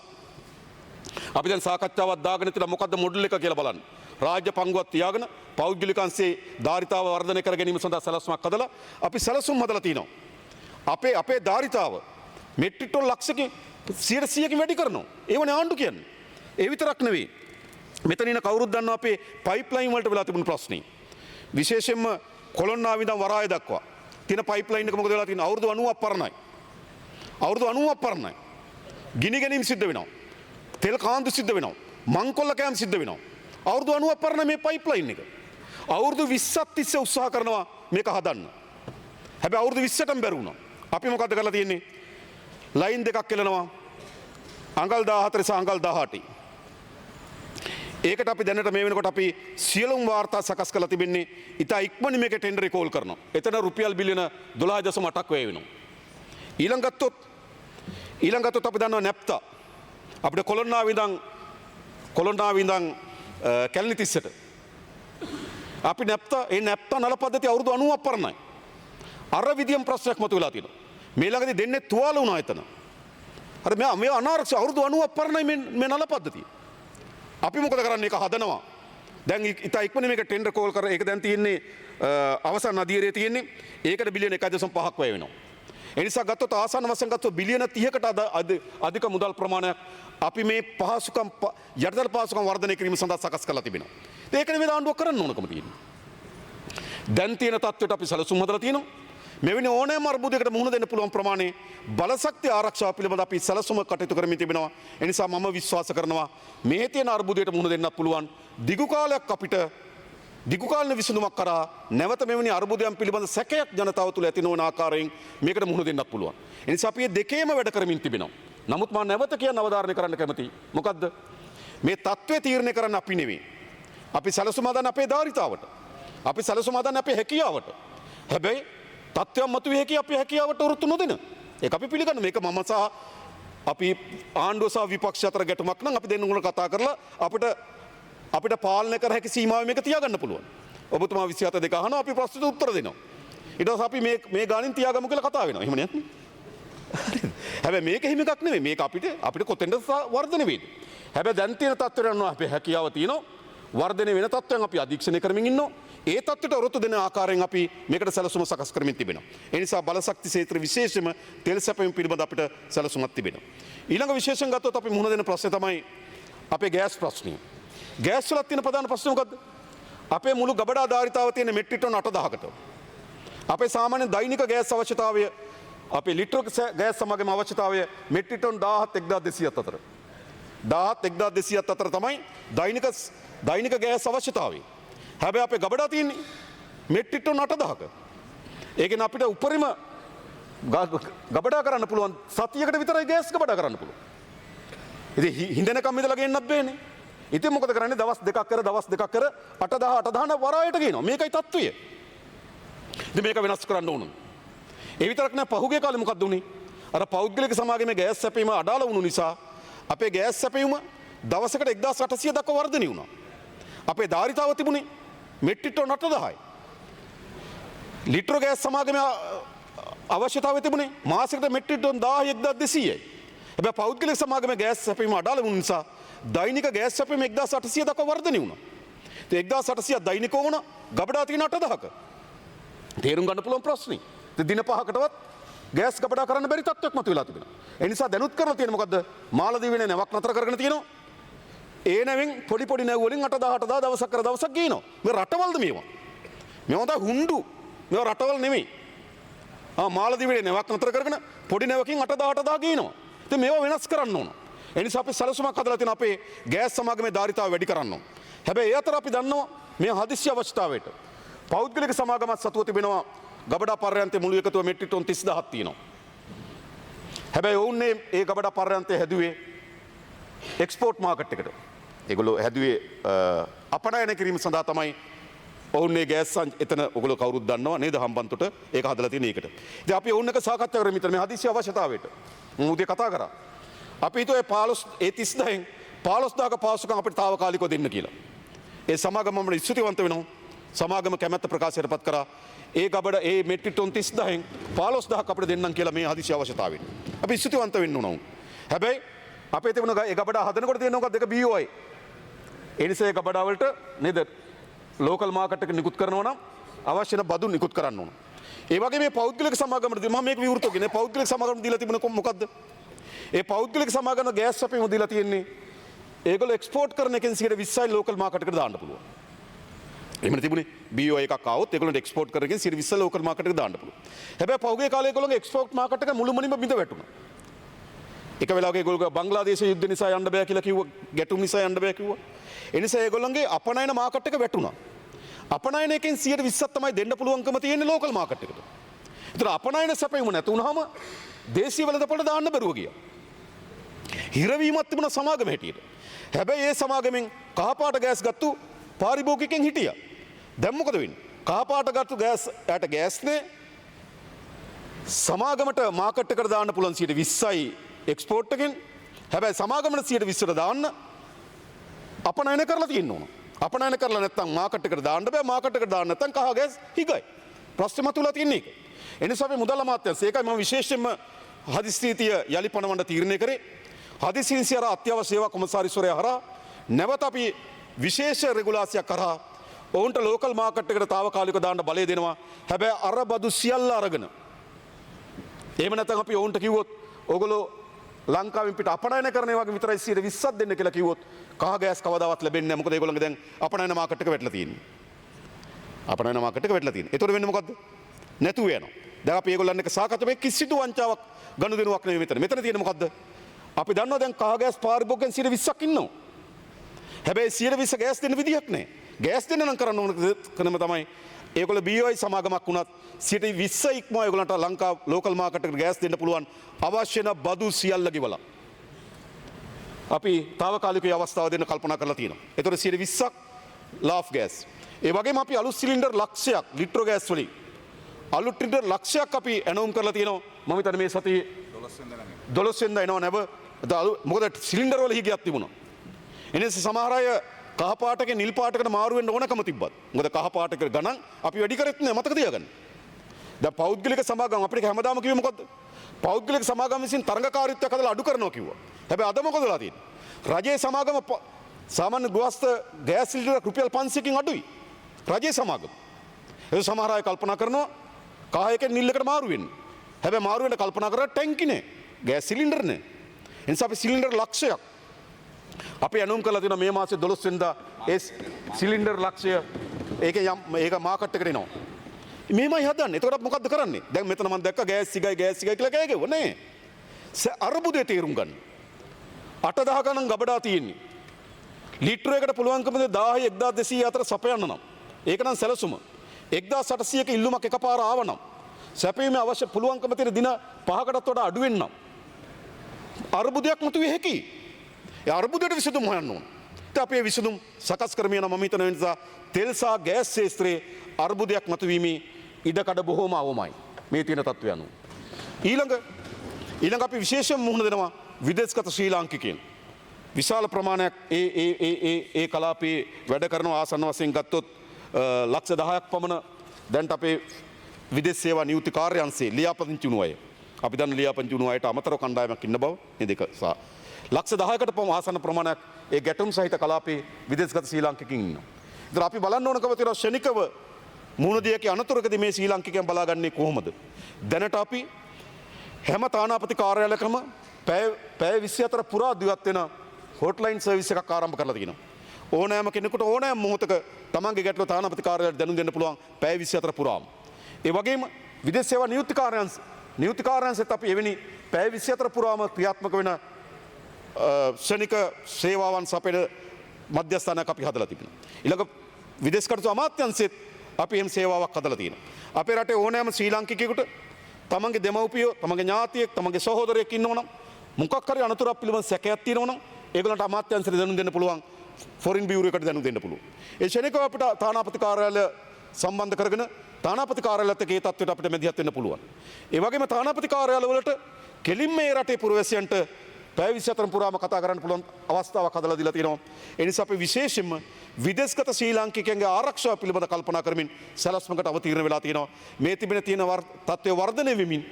අපි දැන් සාකච්ඡාවක් දාගෙන ඉතින් මොකද්ද මොඩල් එක කියලා බලන්න. රාජ්‍ය පංගුවක් තියාගෙන පෞද්ගලික අංශයේ ධාරිතාව වර්ධනය කර ගැනීම සඳහා සැලසුමක් හදලා අපි සැලසුම් හදලා තිනවා. අපේ ධාරිතාව මෙට්‍රික් ටන් ලක්ෂකින් 100කින් වැඩි කරනවා. ඒවනේ ආණ්ඩු කියන්නේ. ඒ විතරක් නෙවෙයි. මෙතන ඉන්න කවුරුත් දන්නවා අපේ පයිප්ලයින් වලට වෙලා තිබුණු ප්‍රශ්නේ. විශේෂයෙන්ම කොළොන්නාව ඉඳන් වරාය දක්වා තියෙන පයිප්ලයින් එක මොකද වෙලා තියෙන්නේ? අවුරුදු 90ක් පරණයි. අවුරුදු 90ක් පරණයි. ගිනි ගැනීම සිද්ධ වෙනවා. තෙල් කාන්දු සිද්ධ වෙනවා. මංකොල්ල කෑම සිද්ධ වෙනවා. අවුරුදු 90ක් පරණ මේ පයිප්ලයින් එක. අවුරුදු 20ක් තිස්සේ උත්සාහ කරනවා මේක හදන්න. හැබැයි අවුරුදු 20ටම බැරි වුණා. අපි මොකද කරලා තියෙන්නේ? ලයින් දෙකක් කෙලනවා. අඟල් 14 සහ අඟල් 18යි. ඒකට අපි දැනට මේ වෙනකොට අපි සියලුම වාර්තා සකස් කරලා තිබෙන්නේ ඉතා ඉක්මනින් මේක ටෙන්ඩරේ කෝල් කරනවා. එතන රුපියල් බිලියන 12.8ක් වැය වෙනවා. ඊළඟ ගත්තොත් අපි දන්නවා නැප්තා. අපිට කොළොන්නාව ඉඳන් කැලණි තිස්සට. අපි නැප්තා නල පද්ධතිය අවුරුදු 90ක් පරණයි. අර විදියම් ප්‍රශ්නයක් මතුවලා තියෙනවා. මේ ළඟදී දෙන්නේ තුවාල වුණා එතන. අර මේ අනාරක්ෂිත අවුරුදු 90ක් පරණයි මේ නල පද්ධතිය. අපි මොකද කරන්නේ? ඒක හදනවා. දැන් ඉතා ඉක්මනින් මේක ටෙන්ඩර් කෝල් කරලා ඒක දැන් තියෙන්නේ අවසන් අධීරයේ තියෙන්නේ. ඒකට බිලියන 1.5ක් වැය වෙනවා. ඒ නිසා ගත්තොත් ආසන්න වශයෙන් ගත්තොත් බිලියන 30කට අධික මුදල් ප්‍රමාණයක් අපි මේ පහසුකම් යටිතල පහසුකම් වර්ධනය කිරීම සඳහා සකස් කරලා තිබෙනවා. ඒකනේ මේ ආණ්ඩුව කරන්න ඕනකම තියෙන්නේ. දැන් තියෙන තත්ත්වයට අපි සැලසුම් හදලා තියෙනවා. මෙවැනි ඕනෑම අර්බුදයකට මුහුණ දෙන්න පුළුවන් ප්‍රමාණය බලශක්ති ආරක්ෂාව පිළිබඳ අපි සැලසුම කටයුතු කරමින් තිබෙනවා. ඒ නිසා මම විශ්වාස කරනවා මේ තියෙන අර්බුදයට මුහුණ දෙන්නත් පුළුවන්. දිගු කාලයක් අපිට දිගු කාලීන විසඳුමක් කරා නැවත මෙවැනි අර්බුදයන් පිළිබඳ සැකයක් ජනතාව තුළ ඇති නොවන ආකාරයෙන් මේකට මුහුණ දෙන්නත් පුළුවන්. ඒ නිසා අපි මේ දෙකේම වැඩ කරමින් තිබෙනවා. නමුත් මම නැවත කියන අවධාරණය කරන්න කැමතියි. මොකද්ද? මේ තත්ත්වය තීරණය කරන්න අපි නෙවෙයි. අපි සැලසුම් හදන්න අපේ ධාරිතාවට. අපි සැලසුම් හදන්න අපේ හැකියාවට. හැබැයි තත්ත්වයන් මතුවේ හැකි අපේ හැකියාවට වෘතු නොදෙන. ඒක අපි පිළිගන්න. මේක මම සහ අපි ආණ්ඩුව සහ විපක්ෂ අතර ගැටුමක් නම් අපි දෙන්නුම කතා කරලා අපිට පාලනය කර හැකි සීමාව මේක තියාගන්න පුළුවන්. ඔබතුමා 27 දෙක අහනවා අපි ප්‍රශ්නට උත්තර දෙනවා. ඊට පස්සේ අපි මේ ගානින් තියාගමු කියලා කතා වෙනවා. එහෙම නේද? හැබැයි මේක හිම එකක් නෙවෙයි. මේක අපිට කොතෙන්ද වර්ධනය වෙන්නේ. හැබැයි දැන් තියෙන තත්ත්වයට අනුව අපේ හැකියාව තියෙනවා. වර්ධනය වෙන තත්ත්වයන් අපි අධීක්ෂණය කරමින් ඉන්නවා. ඒ තත්ත්වයට ඔරොත්තු දෙන ආකාරයෙන් අපි මේකට සැලසුම සකස් කරමින් තිබෙනවා. ඒ නිසා බලශක්ති ක්ෂේත්‍ර විශේෂයෙන්ම තෙල් සැපයීම පිළිබඳ අපිට සැලසුමක් තිබෙනවා. ඊළඟ විශේෂයෙන් ගත්තොත් අපි මුහුණ දෙන ප්‍රශ්නේ තමයි අපේ ගෑස් ප්‍රශ්නය. ගෑස් වල තියෙන ප්‍රධාන ප්‍රශ්නේ මොකද්ද? අපේ මුළු ගබඩා ධාරිතාව තියෙන මෙට්‍රික් ටන් 8000කට. අපේ සාමාන්‍ය දෛනික ගෑස් අවශ්‍යතාවය අපේ ලිටර් ගෑස් සමගම අවශ්‍යතාවය මෙට්‍රික් ටන් 17,1200 අතර. 17,1200 අතර තමයි දෛනික ගෑස් අවශ්‍යතාවය. හැබැයි අපේ ගබඩා තියෙන්නේ මෙට්‍රික් ටන් 8000ක. ඒ කියන්නේ අපිට උපරිම ගබඩා කරන්න පුළුවන් සතියකට විතරයි ගෑස් ගබඩා කරන්න පුළුවන්. ඉතින් හින්දනකම් ඉඳලා ගෙන්නත් බෑනේ. ඉතින් මොකද කරන්නේ? දවස් දෙකක් කර 8000 වරායට ගේනවා. මේකයි තත්ත්වය. ඉතින් මේක වෙනස් කරන්න ඕන. ඒ විතරක් නෑ, පහුගිය කාලේ මොකක්ද උනේ? අර පෞද්ගලික සමාගමේ ගෑස් සැපීම අඩාල වුණු නිසා අපේ ගෑස් සැපීම දවසකට 1800 දක්වා වර්ධනය වුණා. අපේ ධාරිතාව තිබුණේ මෙට්‍රික් ටන් 8000යි. ලිටර ගෑස් සමාගමේ අවශ්‍යතාවය තිබුණේ මාසෙකට මෙට්‍රික් ටන් 11200යි. හැබැයි පෞද්ගලික සමාගමේ ගෑස් සැපීම අඩාල වුණු නිසා දෛනික ගෑස් සැපීම 1800 දක්වා වර්ධනය වුණා. ඒ 1800 දෛනිකව වුණා, ගබඩා තියෙන 8000ක. තේරුම් ගන්න පුළුවන් ප්‍රශ්නේ. දින 5කටවත් ගෑස් ගබඩා කරන්න බැරි තත්ත්වයක් මතුවලා තිබෙනවා. ඒ නිසා දැනුත් කරලා තියෙන මොකද්ද? මාලදීවේ නැවක් නතර කරගෙන තියෙනවා. ඒ නැවෙන් පොඩි නැව් වලින් 8000 දවසක් කර දවසක් ගේනවා. මේ රටවල්ද මේවා? මේවා තමයි හුඬු. මේවා රටවල් නෙමෙයි. මාලදීවේ නැවක් නතර කරගෙන පොඩි නැවකින් 8000 ගේනවා. ඉතින් මේවා වෙනස් කරන්න ඕන. ඒ නිසා අපි සැලසුමක් හදලා තියෙන අපේ ගෑස් සමාගමේ ධාරිතාව වැඩි කරන්න ඕන. හැබැයි ඒ අතර අපි දන්නවා මේ හදිසි අවස්ථාවයට පෞද්ගලික සමාගමත් සතුව තිබෙනවා ගබඩා පර්යන්තයේ මුළු එකතුව මෙට්‍රික් ටන් 30000ක් තියෙනවා. හැබැයි ඔවුන් ඒ ගබඩා පර්යන්තය හැදුවේ එක්ස්පෝර්ට් මාකට් එකට. ඒගොල්ලෝ හැදුවේ අපනයන කිරීම සඳහා තමයි. ඔවුන් මේ ගෑස් එතන ඔයගොල්ලෝ කවුරුත් දන්නවා නේද? හම්බන්තොට ඒක හදලා තියෙන එකට. ඉතින් අපි ඔවුන් එක සාකච්ඡා කරමු මෙතන මේ හදිසි අවශ්‍යතාවයට. මම උදේ කතා කරා. අපි හිතුවේ 30000න් 15000ක පාසුකම් අපිට తాවකාලිකව දෙන්න කියලා. ඒ සමාගමම ස්තුතිවන්ත වෙනවා. සමාගම කැමැත්ත ප්‍රකාශයට පත් කරා. ඒ ගබඩ ඒ මෙට්‍රික් ටන් 30000න් 15000ක් අපිට දෙන්නම් කියලා මේ හදිසි අවශ්‍යතාවයෙන්. අපි ස්තුතිවන්ත වෙන්න ඕන. හැබැයි අපේ තිබුණ ඒ ගබඩා හදනකොට තියෙන මොකක්ද? ඒක BOI. ඒ නිසා ඒ ගබඩා වලට නේද ලෝකල් මාකට් එක නිකුත් කරනවා නම් අවශ්‍ය නැ බදු නිකුත් කරන්න ඕන. ඒ වගේ මේ පෞද්ගලික සමාගමට මම මේක විවෘතව කියන්නේ පෞද්ගලික සමාගමට දීලා තිබුණ මොකද්ද? ඒ පෞද්ගලික සමාගම ගෑස් සැපීම දීලා තියෙන්නේ ඒගොල්ලෝ එක්ස්පෝර්ට් කරන එකෙන් 20%යි ලෝකල් මාකට් එකට දාන්න පුළුවන්. එහෙම තිබුණේ BOI එකක් ආවොත් ඒගොල්ලෝ එක්ස්පෝර්ට් කරගෙන 20% ලෝකල් මාකට් එකට දාන්න පුළුවන්. හැබැයි පහුගිය කාලේ ඒගොල්ලෝගේ එක්ස්පෝර්ට් මාකට් එක මුළුමනින්ම බිඳ වැටුණා. එක වෙලාවක ඒගොල්ලෝ බංග්ලාදේශ යුද්ධ නිසා යන්න බෑ කියලා කිව්වා, ගැටුම් නිසා යන්න බෑ කිව්වා. ඒ නිසා ඒගොල්ලන්ගේ අපනයන මාකට් එක වැටුණා. අපනයන එකෙන් 120ක් තමයි දෙන්න පුළුවන්කම තියෙන්නේ ලෝකල් මාකට් එකට. ඒතර අපනයන සැපයුම නැතු වුනහම දේශීය වෙළඳපොළට දාන්න බැරුව ගියා. හිරවීමක් තිබුණා සමාගම හැටියට. හැබැයි ඒ සමාගමෙන් කහපාට ගෑස් ගත්තු පාරිභෝගිකයන් හිටියා. දැන් මොකද වෙන්නේ? කහපාට ගත්තු ගෑස් යට ගෑස් නේ සමාගමට මාකට් එකට දාන්න පුළුවන් 20%යි එක්ස්පෝර්ට් එකෙන්. හැබැයි සමාගමට 20%ට දාන්න අපනයන කරලා තියෙන්න ඕන. අපනයන කරලා නැත්නම් මාකට් එකට දාන්න බෑ. මාකට් එකට දාන්න නැත්නම් කහ ගෑස් හිගයි. ප්‍රශ්නේ මතුවලා තියෙන්නේ ඒක. එනිසා අපි මුදල් අමාත්‍යාංශ ඒකයි මම විශේෂයෙන්ම හදිසි නීතිය යලි පනවන්න තීරණය කරේ. හදිසි නීතිය අර අත්‍යවශ්‍ය සේවා කොමසාරිස්වරයා හරහා නැවත අපි විශේෂ රෙගුලාසියක් කරා ඔවුන්ට ලෝකල් මාකට් එකට తాවකාලිකව දාන්න බලය දෙනවා. හැබැයි අර බදු සියල්ල අරගෙන එහෙම නැත්නම් අපි ඔවුන්ට කිව්වොත් ඕගොල්ලෝ ලංකාවෙන් පිට අපනයන කරන වගේ විතරයි 20ක් දෙන්න කියලා කිව්වොත් කහ ගෑස් කවදාවත් ලැබෙන්නේ නැහැ. මොකද ඒගොල්ලන්ගේ දැන් අපනයන මාකට් එක වැටලා තියෙන්නේ. අපනයන මාකට් එක වැටලා තියෙන්නේ. ඒතකොට වෙන්නේ මොකද්ද? නැතුව යනවා. දැන් අපි ඒගොල්ලන් එක්ක සාකච්ඡා මේ කිසිදු වංචාවක් ගනුදෙනුවක් නෙවෙයි මෙතන. මෙතන තියෙන්නේ මොකද්ද? අපි දන්නවා දැන් කහ ගෑස් පාරිභෝගිකයන් 20ක් ඉන්නවා. හැබැයි 20 ගෑස් දෙන්න විදියක් නැහැ. ගෑස් දෙන්න නම් කරන්න ඕන කරනම තමයි ඒගොල්ලෝ BOI සමාගමක් වුණත් 20 ඉක්මව ඒගොල්ලන්ට ලංකා ලෝකල් මාකට් එකට ගෑස් දෙන්න පුළුවන් අවශ්‍ය නැ බදු සියල්ල ගෙවලා. අපි తాවකාලික අවස්ථාව දෙන්න කල්පනා කරලා තියෙනවා. ඒතකොට 20ක් ලාෆ් ගෑස්. ඒ වගේම අපි අලුත් සිලින්ඩර් ලක්ෂයක් ලිට්‍රෝ ගෑස් වලින් අලුත් ලිටර් ලක්ෂයක් අපි ඇනවුම් කරලා තියෙනවා. මම හිතන්නේ මේ සතියේ 12 වෙනිදා එනවා නැව. මොකද සිලින්ඩර් වල හිගියක් තිබුණා. එනිසා සමහර අය කහ පාටක නිල් පාටකට මාරු වෙන්න ඕනකම තිබ්බත්. මොකද කහ පාටක ගණන් අපි වැඩි කරෙත් නෑ මතක තියාගන්න. දැන් පෞද්ගලික සමාගම් අපිට හැමදාම කිව්වේ මොකද්ද? පෞද්ගලික සමාගම් විසින් තරඟකාරීත්වයක් හදලා අඩු කරනවා කිව්වා. හැබැයි අද මොකද වෙලා තියෙන්නේ? රජයේ සමාගම සාමාන්‍ය ගෘහස්ත ගෑස් සිලින්ඩර් රුපියල් 500කින් අඩුයි. රජයේ සමාගම. ඒ සමහර අය කල්පනා කරනවා කහ එකෙන් නිල් එකට මාරු වෙන්න. හැබැයි මාරු වෙන්න කල්පනා කරලා ටැංකි නේ. ගෑස් සිලින්ඩර් නේ. ඒ නිසා අපි සිලින්ඩර් ලක්ෂයක් අපි ඇනුම් කරලා තියෙනවා මේ මාසේ 12 වෙනිදා ඒ සිලින්ඩර් ලක්ෂය ඒක මාකට් එකට එනවා. මේමයි හදන්නේ. එතකොට මොකද්ද කරන්නේ? දැන් මෙතන මම දැක්ක ගෑස් සිගයි කියලා කෑගෙව නේ. අරබුදේ තේරුම් ගන්න. 8000 ගණන් ගබඩා තියෙන්නේ. ලිටරයකට පුළුවන්කම 1000 1200 අතර සපයන්න නම්. ඒක නම් සැලසුම. 1800ක ඉල්ලුමක් එකපාර ආවනම් සැපීමේ අවශ්‍ය පුළුවන්කම තියෙන දින 5කටත් වඩා අඩු වෙන්නම්. අරබුදයක් මතුවේ හැකියි. ඒ අරබුදයට විසඳුම් හොයන්න ඕන. ඉතින් අපි මේ විසඳුම් සකස් කරමින් යන මම හිතන නිසා තෙල් සහ ගෑස් ක්ෂේත්‍රයේ අරබුදයක් මතුවීමේ ඉඩකඩ බොහෝම අවමයි. මේ තියෙන තත්ත්වය අනුව. ඊළඟ අපි විශේෂයෙන් මුහුණ දෙනවා විදේශගත ශ්‍රී ලාංකිකයන්. විශාල ප්‍රමාණයක් ඒ කලාපයේ වැඩ කරන ආසන්න වශයෙන් ගත්තොත් ලක්ෂ 10ක් පමණ දැන්ට අපේ විදේශ සේවා නියුක්ති කාර්යාංශයේ ලියාපදිංචි වුණු අය. අපි දන්න ලියාපදිංචි වුණු අයට අමතරව කණ්ඩායමක් ඉන්න බව මේ දෙක සහ ලක්ෂ 10කට පමණ ආසන්න ප්‍රමාණයක් ඒ ගැටුම් සහිත කලාපයේ විදේශගත ශ්‍රී ලාංකිකයින් ඉන්නවා. ඉතින් අපි බලන්න ඕනකම තියෙනවා ශනිකව මුහුණදියකේ අනතුරකදී මේ ශ්‍රී ලාංකිකයන් බලාගන්නේ කොහොමද? දැනට අපි හැම තානාපති කාර්යාලයකම පැය 24 පුරා දිවත් වෙන හොට්ලයින් සර්විස් එකක් ආරම්භ කරලා තියෙනවා. ඕනෑම කෙනෙකුට ඕනෑම මොහොතක තමන්ගේ ගැටලුව තානාපති කාර්යාලයට දැනුම් දෙන්න පුළුවන් පැය 24 පුරාම. ඒ වගේම විදේශ සේවා නියුක්ති කාර්යාංශෙත් අපි එවැනි පැය 24 පුරාම ක්‍රියාත්මක වෙන ශනික සේවාවන් සපයන මධ්‍යස්ථානයක් අපි හදලා තිබෙනවා. ඊළඟ විදේශ කටයුතු අමාත්‍යාංශෙත් අපි එම් සේවාවක් හදලා තියෙනවා. අපේ රටේ ඕනෑම ශ්‍රී ලාංකිකයෙකුට තමන්ගේ දෙමව්පියෝ, තමන්ගේ ඥාතියෙක්, තමන්ගේ සහෝදරයෙක් ඉන්නවනම් මොකක් හරි අනතුරක් පිළිබඳ සැකයක් තියෙනවනම් ඒගොල්ලන්ට අමාත්‍යාංශයට දැනුම් දෙන්න පුළුවන්. ෆොරින් බියුරෝ එකට දැනුම් දෙන්න පුළුවන්. ඒ ශනිකව අපිට තානාපති කාර්යාලය සම්බන්ධ කරගෙන තානාපති කාර්යාලයත් එක්ක ඒ තත්ත්වයට අපිට මැදිහත් වෙන්න පුළුවන්. ඒ වගේම තානාපති කාර්යාල වලට කෙලින්ම මේ රටේ පුරවැසියන්ට පැය 24 පුරාම කතා කරන්න පුළුවන් අවස්ථාවක් හදලා දීලා තියෙනවා. ඒ නිසා අපි විශේෂයෙන්ම විදේශගත ශ්‍රී ලාංකිකයන්ගේ ආරක්ෂාව පිළිබඳ කල්පනා කරමින් සැලැස්මකට අවතීර්ණ වෙලා තියෙනවා. මේ තිබෙන තත්ත්වය වර්ධනය වෙමින්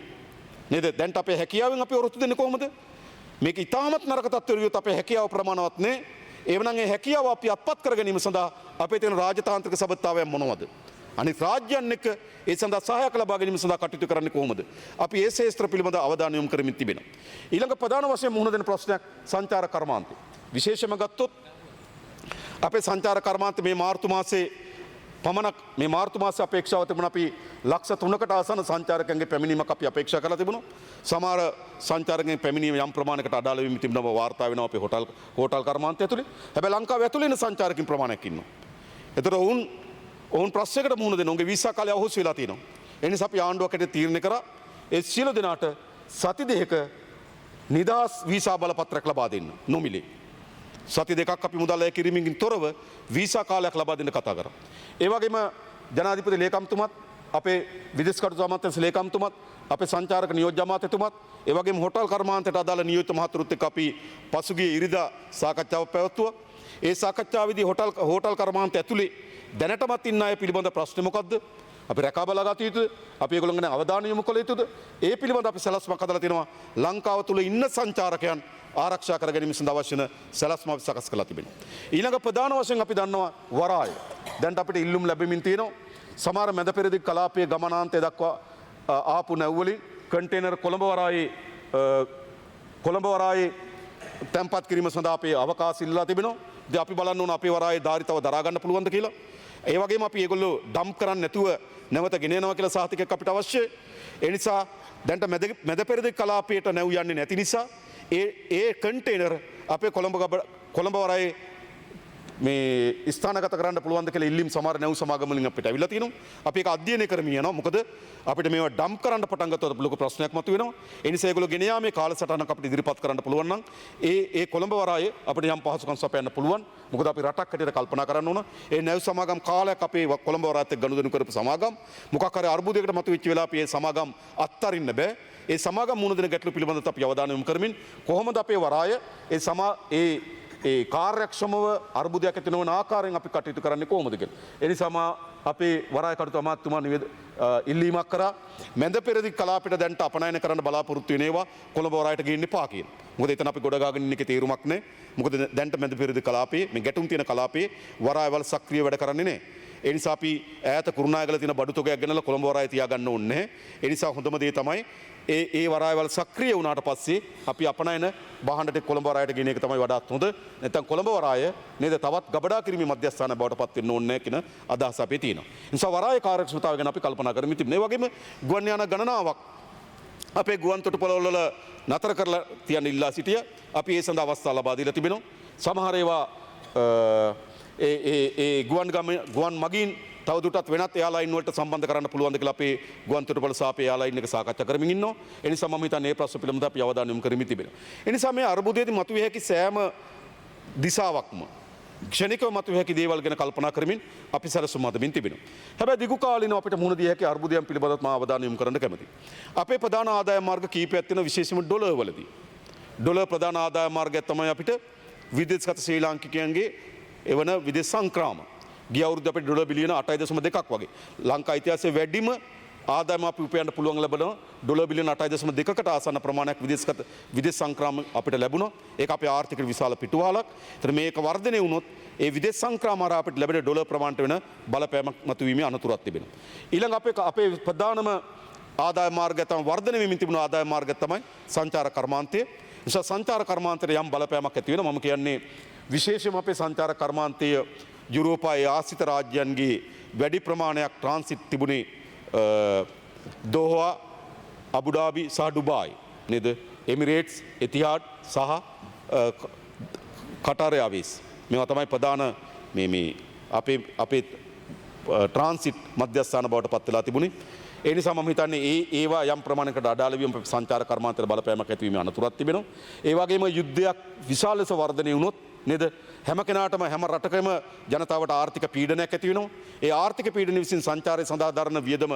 නේද? දැන් අපේ හැකියාවෙන් අපි ඔරොත්තු දෙන්නේ කොහොමද? මේක ඉතාමත් නරක තත්ත්වයක් විදිහට අපේ හැකියාව ප්‍රමාණවත් නෑ. එවනම් ඒ හැකියාව අපි අත්පත් කර ගැනීම සඳහා අපේ තියෙන රාජතාන්ත්‍රික සබඳතාවයන් මොනවද? අනිත් රාජ්‍යයන් එක්ක ඒ සඳහා සහායක් ලබා ගැනීම සඳහා කටයුතු කරන්නේ කොහොමද? අපි ඒ ශාස්ත්‍ර පිළිබඳ අවධානය යොමු කරමින් තිබෙනවා. ඊළඟ ප්‍රධාන වශයෙන් මුහුණ දෙන ප්‍රශ්නයක් සංචාර කර්මාන්තය. විශේෂයෙන්ම ගත්තොත් අපේ සංචාර කර්මාන්තය මේ මාර්තු මාසයේ පමණක් මේ මාර්තු මාසයේ අපේක්ෂාව තිබුණා අපි ලක්ෂ 3කට ආසන්න සංචාරකයන්ගේ පැමිණීමක් අපි අපේක්ෂා කරලා තිබුණා. සමහර සංචාරකයන්ගේ පැමිණීම යම් ප්‍රමාණයකට අඩාල වෙමින් තිබුණා බව වාර්තා වෙනවා අපේ හෝටල් කර්මාන්තය ඇතුලේ. හැබැයි ලංකාව ඇතුලේ ඉන්න සංචාරකයන් ප්‍රමාණයක් ඉන්නවා. ඒතර ඔවුන් ප්‍රශ්නයකට මුහුණ දෙන උන්ගේ වීසා කාලය අහෝසි වෙලා තියෙනවා. ඒ නිසා අපි ආණ්ඩුවකට තීරණය කරා ඒ සියලු දෙනාට සති දෙකක නිදහස් වීසා බලපත්‍රයක් ලබා දෙන්න නොමිලේ. සති දෙකක් අපි මුදල් අය කිරීමකින් තොරව වීසා කාලයක් ලබා දෙන්න කතා කරා. ඒ වගේම ජනාධිපති ලේකම්තුමත් අපේ විදේශ කටයුතු අමාත්‍යාංශ ලේකම්තුමත් අපේ සංචාරක නියෝජ්‍ය අමාත්‍යතුමත් ඒ වගේම හෝටල් කර්මාන්තයට අදාළ නියෝජිත මහතුරුත් එක්ක අපි පසුගිය ඉරිදා සාකච්ඡාවක් පැවැත්තුවා. ඒ සාකච්ඡාවේදී හෝටල් කර්මාන්තය ඇතුලේ දැනටමත් ඉන්න අය පිළිබඳ ප්‍රශ්නේ මොකද්ද? අපි රැකා බලා ගත යුතුද? අපි ඒගොල්ලන් ගැන අවධානය යොමු කළ යුතුද? ඒ පිළිබඳ අපි සැලැස්මක් හදලා තිනවා. ලංකාව තුල ඉන්න සංචාරකයන් ආරක්ෂා කර ගැනීම සඳහා අවශ්‍ය වෙන සැලැස්ම අපි සකස් කරලා තිබෙනවා. ඊළඟ ප්‍රධාන වශයෙන් අපි දන්නවා වරාය. දැන් අපිට ඉල්ලුම් ලැබෙමින් තියෙනවා. සමහර මැද පෙරදිග කලාපයේ ගමනාන්තය දක්වා ආපු නැව් වලින් කන්ටේනර් කොළඹ වරායේ තැන්පත් කිරීම සඳහා අපේ අවකාශය ඉල්ලා තිබෙනවා. ඉතින් අපි බලන්න ඕන අපේ වරායේ ධාරිතව දරා ගන්න පුළුවන්ද කියලා. ඒ වගේම අපි ඒගොල්ලෝ ඩම්ප් කරන්නේ නැතුව නැවත ගෙන එනවා කියලා සහතිකයක් අපිට අවශ්‍යයි. ඒ නිසා දැන්ට මැද පෙරදිග කලාපයට නැව් යන්නේ නැති නිසා ඒ කන්ටේනර් අපේ කොළඹ වරායේ මේ ස්ථානගත කරන්න පුළුවන්ද කියලා ඉල්ලීම් සමහර නැව් සමාගම් වලින් අපිට ඇවිල්ලා තියෙනවා. අපි ඒක අධ්‍යයනය කරමින් යනවා. මොකද අපිට මේවා ඩම්ප් කරන්න පටන් ගත්තොත් ලොකු ප්‍රශ්නයක් මතුවෙනවා. ඒ නිසා ඒගොල්ලෝ ගෙන යාමේ කාලසටහනක් අපිට ඉදිරිපත් කරන්න පුළුවන් නම් ඒ කොළඹ වරායේ අපිට යම් පහසුකම් සපයන්න පුළුවන්. මොකද අපි රටක් හැටියට කල්පනා කරන්න ඕන. ඒ නැව් සමාගම් කාලයක් අපේ කොළඹ වරායත් එක්ක ගනුදෙනු කරපු සමාගම් මොකක් හරි අර්බුදයකට මතුවෙච්ච වෙලාව අපි ඒ සමාගම් අත්හරින්න බෑ. ඒ සමාගම් මුණ දෙන ගැටලු පිළිබඳව අපි අවධානය යොමු කරමින් කොහොමද අපේ වරාය ඒ කාර්යක්ෂමව අර්බුදයක් ඇති නොවන ආකාරයෙන් අපි කටයුතු කරන්නේ කොහොමද කියලා. ඒ නිසාම අපේ වරාය කටයුතු අමාත්‍යතුමා ඉල්ලීමක් කරා මැද පෙරදිග කලාපයට දැන්ට අපනයන කරන්න බලාපොරොත්තු වෙන ඒවා කොළඹ වරායට ගේන්න එපා කියන. මොකද එතන අපි ගොඩගාගෙන ඉන්න එකේ තේරුමක් නැහැ. මොකද දැන්ට මැද පෙරදිග කලාපයේ මේ ගැටුම් තියෙන කලාපයේ වරායවල සක්‍රිය වැඩ කරන්නේ නැහැ. ඒ නිසා අපි ඈත කුරුණාගල තියෙන බඩු තොගයක් ගෙනලා කොළඹ වරාය තියාගන්න ඕනේ නැහැ. ඒ නිසා හොඳම දේ තමයි ඒ වරායවල සක්‍රිය වුණාට පස්සේ අපි අපනයන බහණ්ඩට කොළඹ වරායට ගෙන එක තමයි වඩාත් හොඳ. නැත්නම් කොළඹ වරාය නේද තවත් ගබඩා කිරීමේ මධ්‍යස්ථාන බවට පත් වෙන්න ඕනේ නැහැ කියන අදහස අපේ තියෙනවා. ඒ නිසා වරාය කාර්යක්ෂමතාවය ගැන අපි කල්පනා කරමින් තිබෙනවා. ඒ වගේම ගුවන් යාන ගණනාවක් අපේ ගුවන් තොටුපළවල නතර කරලා තියන්න ඉල්ලා සිටිය. අපි ඒ සඳහා අවස්ථා ලබා දීලා තිබෙනවා. සමහර ඒවා ගුවන් මගින් තවදුරටත් වෙනත් එයාලයින් වලට සම්බන්ධ කරන්න පුළුවන්ද කියලා අපේ ගුවන් තොටුපළ සහ අපේ එයාලයින් එක සාකච්ඡා කරමින් ඉන්නවා. ඒ නිසා මම හිතන්නේ මේ ප්‍රශ්න පිළිබඳව අපි අවධානය යොමු කරමින් තිබෙනවා. ඒ නිසා මේ අර්බුදයේදී මතුවේ හැකි සෑම දිශාවක්ම ක්ෂණිකව මතුවේ හැකි දේවල් ගැන කල්පනා කරමින් අපි සැලසුම් හදමින් තිබෙනවා. හැබැයි දිගු කාලිනව අපිට මුහුණ දිය හැකි අර්බුදයන් පිළිබඳව මම අවධානය යොමු කරන්න කැමතියි. අපේ ප්‍රධාන ආදායම් මාර්ග කීපයක් තියෙනවා විශේෂයෙන්ම ඩොලර් වලදී. ඩොලර් ප්‍රධාන ආදායම් මාර්ගයක් තමයි අපිට විදේශගත ශ්‍රී ලාංකිකයන්ගේ එවන විදේශ සංක්‍රාම. ගිය අවුරුද්ද අපිට ඩොලර් බිලියන 8.2ක් වගේ. ලංකා ඉතිහාසයේ වැඩිම ආදායම අපි උපයන්න පුළුවන් ලැබෙන ඩොලර් බිලියන 8.2කට ආසන්න ප්‍රමාණයක් විදේශ සංක්‍රාම අපිට ලැබුණා. ඒක අපේ ආර්ථිකයට විශාල පිටුවහලක්. ඒතර මේක වර්ධනය වුණොත් ඒ විදේශ සංක්‍රාම හරහා අපිට ලැබෙන ඩොලර් ප්‍රමාණයට වෙන බලපෑමක් මතුවීමේ අනතුරක් තිබෙනවා. ඊළඟ අපේ ප්‍රධානම ආදායම මාර්ගය තමයි වර්ධනය වෙමින් තිබුණු ආදායම මාර්ගය තමයි සංචාර කර්මාන්තය. නිසා සංචාර කර්මාන්තයට යම් බලපෑමක් ඇති වෙනවා. මම කියන්නේ විශේෂයෙන්ම අපේ සංචාර කර්මාන්තය යුරෝපායේ ආසිත රාජ්‍යයන්ගේ වැඩි ප්‍රමාණයක් ට්‍රාන්සිට් තිබුණේ දෝහා, අබුඩාබි සහ ඩුබායි නේද? එමිරේට්ස්, එතිහාඩ් සහ කටාර් එයාර්වේස්. මේවා තමයි ප්‍රධාන මේ අපේ ට්‍රාන්සිට් මධ්‍යස්ථාන බවට පත් වෙලා තිබුණේ. ඒ නිසා මම හිතන්නේ ඒවා යම් ප්‍රමාණයකට අඩාල වීම සංචාර කර්මාන්තයට බලපෑමක් ඇතිවීමේ අනතුරක් තිබෙනවා. ඒ වගේම යුද්ධයක් විශාල ලෙස වර්ධනය වුණොත් නේද හැම කෙනාටම හැම රටකම ජනතාවට ආර්ථික පීඩනයක් ඇති වෙනවා. ඒ ආර්ථික පීඩන විසින් සංචාරය සඳහා දරන වියදම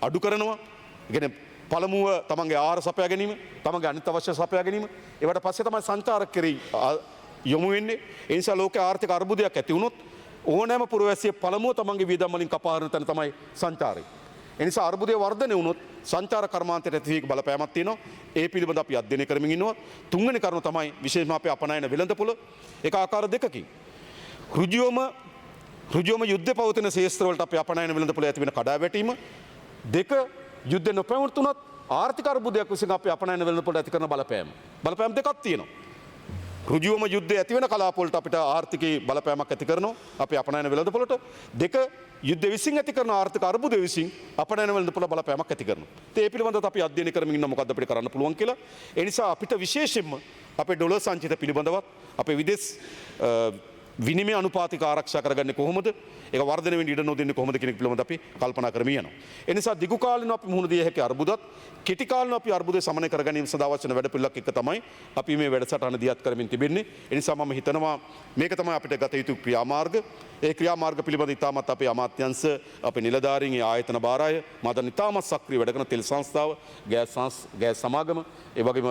අඩු කරනවා. ඒ කියන්නේ පළමුව තමන්ගේ ආහාර සපයා ගැනීම, තමන්ගේ අනිත් අවශ්‍ය සපයා ගැනීම. ඒවට පස්සේ තමයි සංචාරක කෙරෙහි යොමු වෙන්නේ. ඒ නිසා ලෝක ආර්ථික අර්බුදයක් ඇති වුණොත් ඕනෑම පුරවැසියෙ පළමුව තමන්ගේ වියදම් වලින් කපා හරින තැන තමයි සංචාරය. ඒ නිසා අර්බුදය වර්ධනය වුණොත් සංචාර කර්මාන්තයට ඇති වී බලපෑමක් තියෙනවා. ඒ පිළිබඳව අපි අධ්‍යයනය කරමින් ඉන්නවා. තුන්වෙනි කරුණ තමයි විශේෂයෙන්ම අපේ අපනයන වෙළඳපොළ. ඒක ආකාර දෙකකින්. ඍජුවම යුද්ධ පවතින ශේෂ්ත්‍රවලට අපේ අපනයන වෙළඳපොළ ඇති වෙන කඩාවැටීම. දෙක යුද්ධ නොපැවතුනොත් ආර්ථික අර්බුදයක් විසින් අපේ අපනයන වෙළඳපොළ ඇති කරන බලපෑම. බලපෑම් දෙකක් තියෙනවා. ඍජුවම යුද්ධය ඇති වෙන කලාපවලට අපිට ආර්ථිකයේ බලපෑමක් ඇති කරනවා අපේ අපනයන වෙළඳපොළට. දෙක යුද්ධ විසින් ඇති කරන ආර්ථික අර්බුදය විසින් අපනයන වෙළඳපොළ බලපෑමක් ඇති කරනවා. ඒ පිළිබඳව අපි අධ්‍යයනය කරමින් ඉන්න මොකද්ද අපිට කරන්න පුළුවන් කියලා. ඒ නිසා අපිට විශේෂයෙන්ම අපේ ඩොලර් සංචිත පිළිබඳවත් අපේ විදේශ විනිමය අනුපාතික ආරක්ෂා කරගන්නේ කොහොමද? ඒක වර්ධනය වෙන්න ඉඩ නොදෙන්නේ කොහොමද කියන එක පිළිබඳව අපි කල්පනා කරමින් යනවා. ඒ නිසා දිගු කාලිනව අපි මුහුණ දිය හැකි අර්බුදත් කෙටි කාලිනව අපි අර්බුදය සමනය කර ගැනීම සඳහා අවශ්‍ය වැඩ පිළිවෙලක් එක තමයි අපි මේ වැඩසටහන දියත් කරමින් තිබෙන්නේ. ඒ නිසා මම හිතනවා මේක තමයි අපිට ගත යුතු ක්‍රියාමාර්ග. ඒ ක්‍රියාමාර්ග පිළිබඳ ඉතාමත් අපේ අමාත්‍යංශ, අපේ නිලධාරීන්, ඒ ආයතන භාරය, මදන් ඉතාමත් සක්‍රිය වැඩ කරන තෙල් සංස්ථාව, ගෑස් සමාගම, ඒ වගේම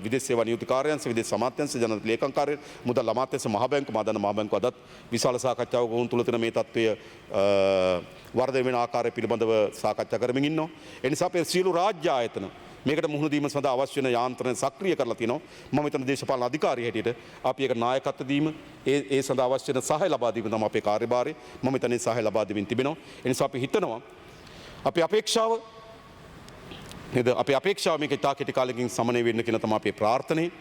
විදේශ සේවා නියුක්ති කාර්යාංශ, විදේශ අමාත්‍යංශ, ජනත ලේකම් කාර්ය, මුදල් අමාත්‍යංශ, මහ බැංකුව, මදන මහ බැංකුව අදත් විශාල සාකච්ඡාවක් වුන් තුල තියෙන මේ තත්ත්වය වර්ධනය වෙන ආකාරය පිළිබඳව සාකච්ඡා කරමින් ඉන්නවා. ඒ නිසා අපේ සියලු රාජ්‍ය ආයතන මේකට මුහුණ දීම සඳහා අවශ්‍ය වෙන යාන්ත්‍රණ සක්‍රිය කරලා තිනවා. මම හිතන දේශපාලන අධිකාරිය හැටියට අපි ඒක නායකත්ව දීම ඒ සඳහා අවශ්‍ය වෙන සහාය ලබා දීම තමයි අපේ කාර්යභාරය. මම හිතන්නේ සහාය ලබා දෙමින් තිබෙනවා. ඒ නිසා අපි හිතනවා අපේ අපේක්ෂාව නේද? අපේ අපේක්ෂාව මේක ඉතා කෙටි කාලෙකින් සමනය වෙන්න කියන තමයි අපේ ප්‍රාර්ථනාව.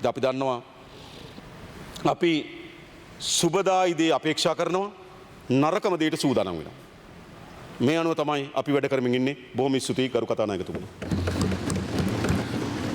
දැන් අපි දන්නවා අපි සුබදායි දේ අපේක්ෂා කරනවා නරකම දේට සූදානම් වෙනවා. මේ අනුව තමයි අපි වැඩ කරමින් ඉන්නේ. බොහොම ස්තුතියි කරු කතානායකතුමනි.